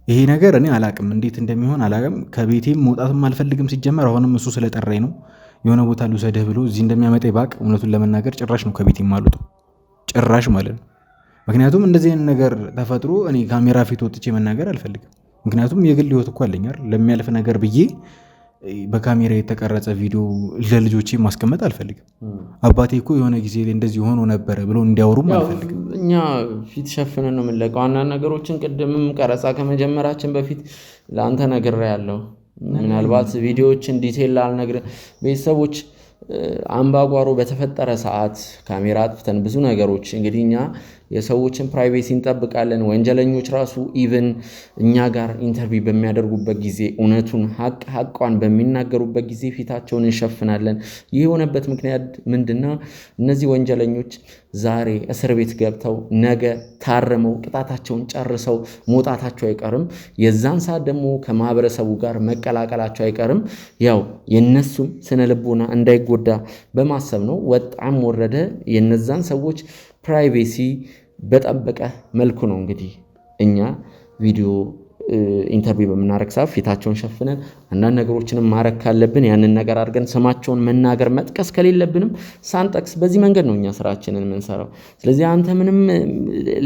ይሄ ነገር እኔ አላቅም እንዴት እንደሚሆን አላቅም። ከቤቴም መውጣትም አልፈልግም። ሲጀመር አሁንም እሱ ስለጠራኝ ነው የሆነ ቦታ ልውሰድህ ብሎ እዚህ እንደሚያመጣኝ ባቅ እውነቱን ለመናገር ጭራሽ ነው ከቤቴ የማልወጡ ጭራሽ ማለት ነው። ምክንያቱም እንደዚህ አይነት ነገር ተፈጥሮ እኔ ካሜራ ፊት ወጥቼ መናገር አልፈልግም። ምክንያቱም የግል ህይወት እኮ አለኝ አይደል? ለሚያልፍ ነገር ብዬ በካሜራ የተቀረጸ ቪዲዮ ለልጆቼ ማስቀመጥ አልፈልግም። አባቴ እኮ የሆነ ጊዜ ላይ እንደዚህ ሆኖ ነበረ ብሎ እንዲያወሩም አልፈልግም። እኛ ፊት ሸፍነን ነው የምንለቀው። አንዳንድ ነገሮችን ቅድምም ቀረጻ ከመጀመራችን በፊት ለአንተ ነግሬያለሁ። ምናልባት ቪዲዮዎችን ዲቴል ላልነግርህ ቤተሰቦች አምባጓሮ በተፈጠረ ሰዓት ካሜራ አጥፍተን ብዙ ነገሮች እንግዲህ እኛ የሰዎችን ፕራይቬሲ እንጠብቃለን። ወንጀለኞች ራሱ ኢቭን እኛ ጋር ኢንተርቪው በሚያደርጉበት ጊዜ እውነቱን ሀቋን በሚናገሩበት ጊዜ ፊታቸውን እንሸፍናለን። ይህ የሆነበት ምክንያት ምንድነው? እነዚህ ወንጀለኞች ዛሬ እስር ቤት ገብተው ነገ ታርመው ቅጣታቸውን ጨርሰው መውጣታቸው አይቀርም። የዛን ሰዓት ደግሞ ከማህበረሰቡ ጋር መቀላቀላቸው አይቀርም። ያው የነሱም ስነ ልቦና እንዳይጎዳ በማሰብ ነው። ወጣም ወረደ የነዛን ሰዎች ፕራይቬሲ በጠበቀ መልኩ ነው እንግዲህ እኛ ቪዲዮ ኢንተርቪው በምናረግ ሰዓት ፊታቸውን ሸፍነን አንዳንድ ነገሮችንም ማረግ ካለብን ያንን ነገር አድርገን ስማቸውን መናገር መጥቀስ ከሌለብንም ሳንጠቅስ በዚህ መንገድ ነው እኛ ስራችንን የምንሰራው። ስለዚህ አንተ ምንም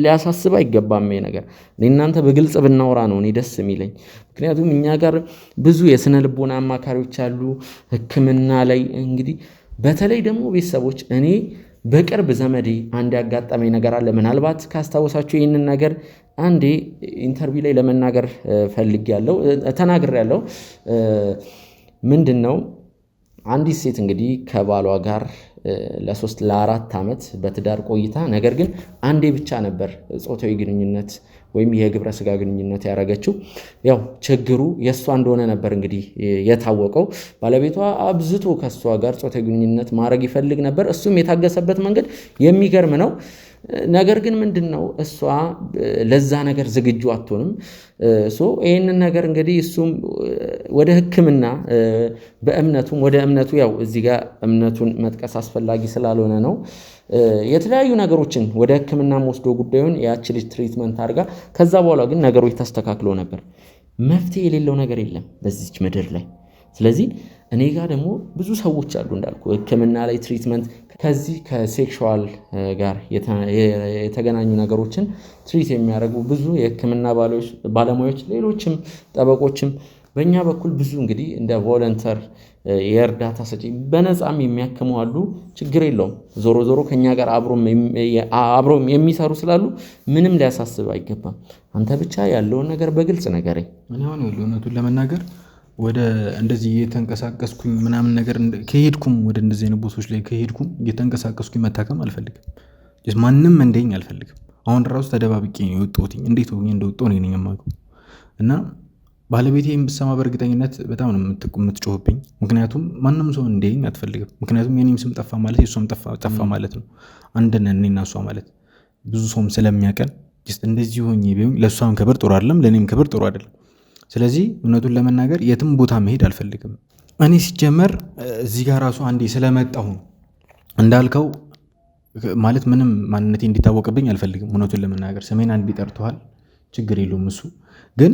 ሊያሳስብ አይገባም ይሄ ነገር። እናንተ በግልጽ ብናወራ ነው እኔ ደስ የሚለኝ። ምክንያቱም እኛ ጋር ብዙ የስነ ልቦና አማካሪዎች አሉ ሕክምና ላይ እንግዲህ በተለይ ደግሞ ቤተሰቦች እኔ በቅርብ ዘመዴ አንድ ያጋጠመኝ ነገር አለ። ምናልባት ካስታወሳችሁ ይህንን ነገር አንዴ ኢንተርቪው ላይ ለመናገር ፈልጌያለሁ፣ ተናግሬያለሁ። ምንድነው አንዲት ሴት እንግዲህ ከባሏ ጋር ለ3 ለ4 ዓመት በትዳር ቆይታ ነገር ግን አንዴ ብቻ ነበር ጾታዊ ግንኙነት ወይም የግብረ ስጋ ግንኙነት ያደረገችው። ያው ችግሩ የሷ እንደሆነ ነበር እንግዲህ የታወቀው። ባለቤቷ አብዝቶ ከሷ ጋር ጾታዊ ግንኙነት ማድረግ ይፈልግ ነበር። እሱም የታገሰበት መንገድ የሚገርም ነው። ነገር ግን ምንድነው እሷ ለዛ ነገር ዝግጁ አትሆንም። ይህንን ነገር እንግዲህ እሱም ወደ ሕክምና በእምነቱም ወደ እምነቱ ያው እዚህ ጋር እምነቱን መጥቀስ አስፈላጊ ስላልሆነ ነው። የተለያዩ ነገሮችን ወደ ሕክምና ወስዶ ጉዳዩን ያቺ ልጅ ትሪትመንት አድርጋ ከዛ በኋላ ግን ነገሮች ተስተካክለው ነበር። መፍትሄ የሌለው ነገር የለም በዚች ምድር ላይ። ስለዚህ እኔ ጋር ደግሞ ብዙ ሰዎች አሉ እንዳልኩ ሕክምና ላይ ትሪትመንት ከዚህ ከሴክሹዋል ጋር የተገናኙ ነገሮችን ትሪት የሚያደርጉ ብዙ የሕክምና ባለሙያዎች ሌሎችም ጠበቆችም በእኛ በኩል ብዙ እንግዲህ እንደ ቮለንተር የእርዳታ ሰጪ በነፃም የሚያክሙ አሉ። ችግር የለውም። ዞሮ ዞሮ ከኛ ጋር አብሮም የሚሰሩ ስላሉ ምንም ሊያሳስብ አይገባም። አንተ ብቻ ያለውን ነገር በግልጽ ነገረኝ። እኔ አሁን እውነቱን ለመናገር ወደ እንደዚህ እየተንቀሳቀስኩኝ ምናምን ነገር ከሄድኩም ወደ እንደዚህ አይነት ቦታዎች ላይ ከሄድኩም እየተንቀሳቀስኩኝ መታከም አልፈልግም። ማንም እንደኝ አልፈልግም። አሁን ራሱ ተደባብቄ ነው የወጣሁት። እንዴት ሆኜ እንደወጣሁ እኔ ነኝ የማውቀው። እና ባለቤቴን ብትሰማ በእርግጠኝነት በጣም ነው የምትጮህብኝ። ምክንያቱም ማንም ሰው እንደኝ አትፈልግም። ምክንያቱም የኔም ስም ጠፋ ማለት የሷም ጠፋ ማለት ነው። አንድ ነን እኔና እሷ ማለት ብዙ ሰውም ስለሚያቀን እንደዚህ ሆኜ ቢሆን ለእሷም ክብር ጥሩ አይደለም፣ ለእኔም ክብር ጥሩ አይደለም። ስለዚህ እውነቱን ለመናገር የትም ቦታ መሄድ አልፈልግም። እኔ ሲጀመር እዚህ ጋር ራሱ አንዴ ስለመጣሁ እንዳልከው ማለት ምንም ማንነቴ እንዲታወቅብኝ አልፈልግም። እውነቱን ለመናገር ስሜን አንድ ቢጠርተዋል ችግር የለውም። እሱ ግን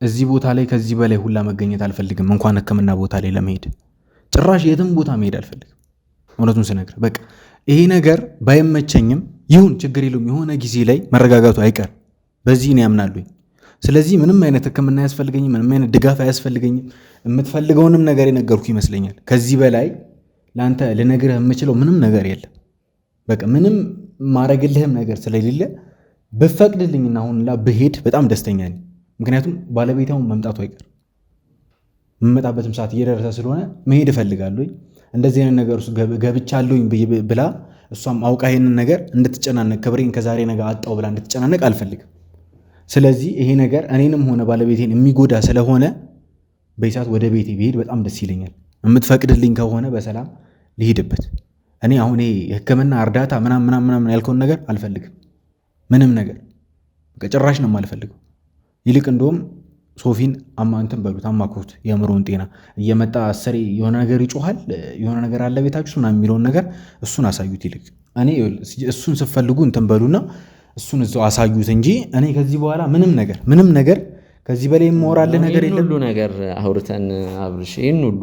እዚህ ቦታ ላይ ከዚህ በላይ ሁላ መገኘት አልፈልግም። እንኳን ሕክምና ቦታ ላይ ለመሄድ ጭራሽ የትም ቦታ መሄድ አልፈልግም። እውነቱን ስነግር በቃ ይሄ ነገር ባይመቸኝም ይሁን ችግር የለውም። የሆነ ጊዜ ላይ መረጋጋቱ አይቀር በዚህ ነው ያምናሉኝ። ስለዚህ ምንም አይነት ሕክምና አያስፈልገኝም፣ ምንም አይነት ድጋፍ አያስፈልገኝም። የምትፈልገውንም ነገር የነገርኩ ይመስለኛል። ከዚህ በላይ ለአንተ ልነግርህ የምችለው ምንም ነገር የለም። በቃ ምንም ማረግልህም ነገር ስለሌለ ብፈቅድልኝና አሁን ላ ብሄድ በጣም ደስተኛ ነኝ። ምክንያቱም ባለቤታውን መምጣቱ አይቀር የምመጣበትም ሰዓት እየደረሰ ስለሆነ መሄድ እፈልጋለሁኝ። እንደዚህ አይነት ነገር ውስጥ ገብቻለሁኝ ብላ እሷም አውቃ ይሄንን ነገር እንድትጨናነቅ ክብሬን ከዛሬ ነገ አጣው ብላ እንድትጨናነቅ አልፈልግም። ስለዚህ ይሄ ነገር እኔንም ሆነ ባለቤቴን የሚጎዳ ስለሆነ በይሳት ወደ ቤቴ ብሄድ በጣም ደስ ይለኛል። የምትፈቅድልኝ ከሆነ በሰላም ልሄድበት። እኔ አሁን የሕክምና እርዳታ ምናምን ያልከውን ነገር አልፈልግም። ምንም ነገር ጭራሽ ነው የማልፈልገው። ይልቅ እንደውም ሶፊን እንትን በሉት አማክሩት፣ የአእምሮውን ጤና እየመጣ አሰሬ የሆነ ነገር ይጮሃል፣ የሆነ ነገር አለ ቤታችሁ ምናምን የሚለውን ነገር እሱን አሳዩት። ይልቅ እኔ እሱን ስትፈልጉ እንትን በሉና እሱን እዛው አሳዩት እንጂ እኔ ከዚህ በኋላ ምንም ነገር ከዚህ በላይ የማወራልህ ነገር የለም። ሁሉ ነገር አውርተን አብርሽ ይሄን ሁሉ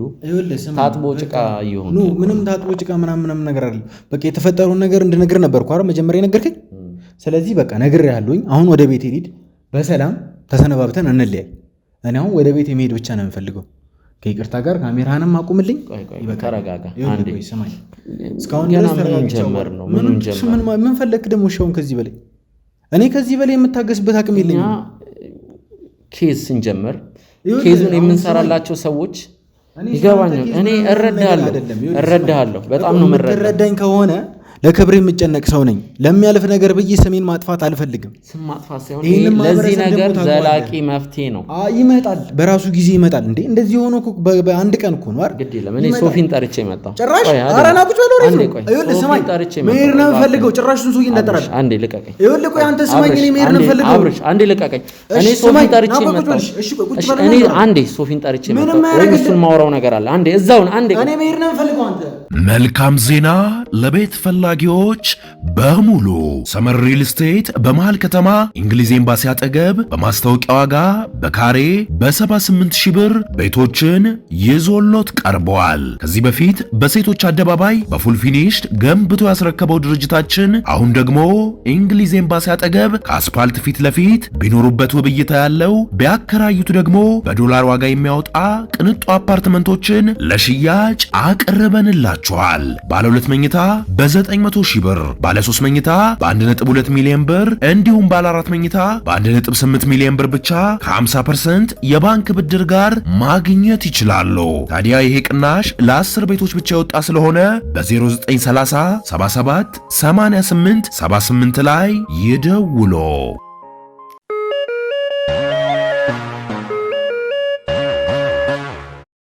ታጥቦ ጭቃ ይሁን ምንም ታጥቦ ጭቃ ምናምን ነገር አይደለም። በቃ የተፈጠረውን ነገር እንድነግር ነበርኩ አይደል መጀመሪያ ነገርከኝ። ስለዚህ በቃ ነግሬሃለሁኝ። አሁን ወደ ቤት ሄድ፣ በሰላም ተሰነባብተን እንለያይ። እኔ አሁን ወደ ቤት መሄድ ብቻ ነው የምፈልገው። ከይቅርታ ጋር ካሜራንም አቁምልኝ። ተረጋጋ አንዴ። እስካሁን ምን ፈለክ ደግሞ? ሻውን ከዚህ በላይ እኔ ከዚህ በላይ የምታገስበት አቅም የለኝም። ኬዝ ስንጀምር ኬዙን የምንሰራላቸው ሰዎች ይገባኛል። እኔ እረዳሃለሁ፣ በጣም ነው የምረዳኝ። ከሆነ ለክብሬ የምጨነቅ ሰው ነኝ። ለሚያልፍ ነገር ብዬ ስሜን ማጥፋት አልፈልግም። ስም ማጥፋት ሳይሆን ይሄንን ለዚህ ማህበረሰብ ነገር ደግሞ ታውቀዋለህ። ዘላቂ መፍትሄ ነው። ይመጣል፣ በራሱ ጊዜ ይመጣል። እንዴ እንደዚህ ሆኖ እኮ በአንድ ቀን እኮ ነው አይደል? ግድ የለም እኔ ሶፊን ጠርቼ መጣሁ። ጭራሽ ቆይ፣ ኧረ ና ቁጭ በለው። አንዴ ነው ቆይ፣ ይኸውልህ፣ ሶፊን ስማኝ፣ ጠርቼ መሄድ ነው መጣሁ። የምፈልገው። ጭራሽ እሱን ሰውዬ እንዳጠራል። አንዴ ልቀቀኝ። ይኸውልህ፣ ቆይ አንተ ስማኝ፣ እኔ መሄድ ነው የምፈልገው። አብርሽ አንዴ ልቀቀኝ። እኔ እሺ፣ ሶፊን ስማኝ፣ ጠርቼ ና ቁጭ መጣሁ። በል። እሺ፣ ቁጭ እሺ፣ በል። እኔ አንዴ ሶፊን ጠርቼ ምንም መጣሁ። ወይ አያደርግልህ። እሱን ማውራው ነገር አለ። አንዴ እዛውን አንዴ እኔ መሄድ ነው የምፈልገው። አንተ መልካም ዜና ለቤት ፈላጊዎች በሙሉ ሰመር ሪል ስቴት በመሃል ከተማ እንግሊዝ ኤምባሲ አጠገብ በማስታወቂያ ዋጋ በካሬ በ78 ሺህ ብር ቤቶችን ይዞሎት ቀርበዋል። ከዚህ በፊት በሴቶች አደባባይ በፉል ፊኒሽድ ገንብቶ ያስረከበው ድርጅታችን አሁን ደግሞ እንግሊዝ ኤምባሲ አጠገብ ከአስፓልት ፊት ለፊት ቢኖሩበት ውብ እይታ ያለው ቢያከራዩት ደግሞ በዶላር ዋጋ የሚያወጣ ቅንጡ አፓርትመንቶችን ለሽያጭ አቅርበንላችኋል። ባለ 2 መኝታ በ900 ሺህ ብር፣ ባለ 3 መኝታ በ1.2 ሚሊዮን ብር እንዲሁም ባለ 4 መኝታ በ1.8 ሚሊዮን ብር ብቻ ከ50% የባንክ ብድር ጋር ማግኘት ይችላሉ። ታዲያ ይሄ ቅናሽ ለ10 ቤቶች ብቻ የወጣ ስለሆነ በ0930 77 88 78 ላይ ይደውሉ።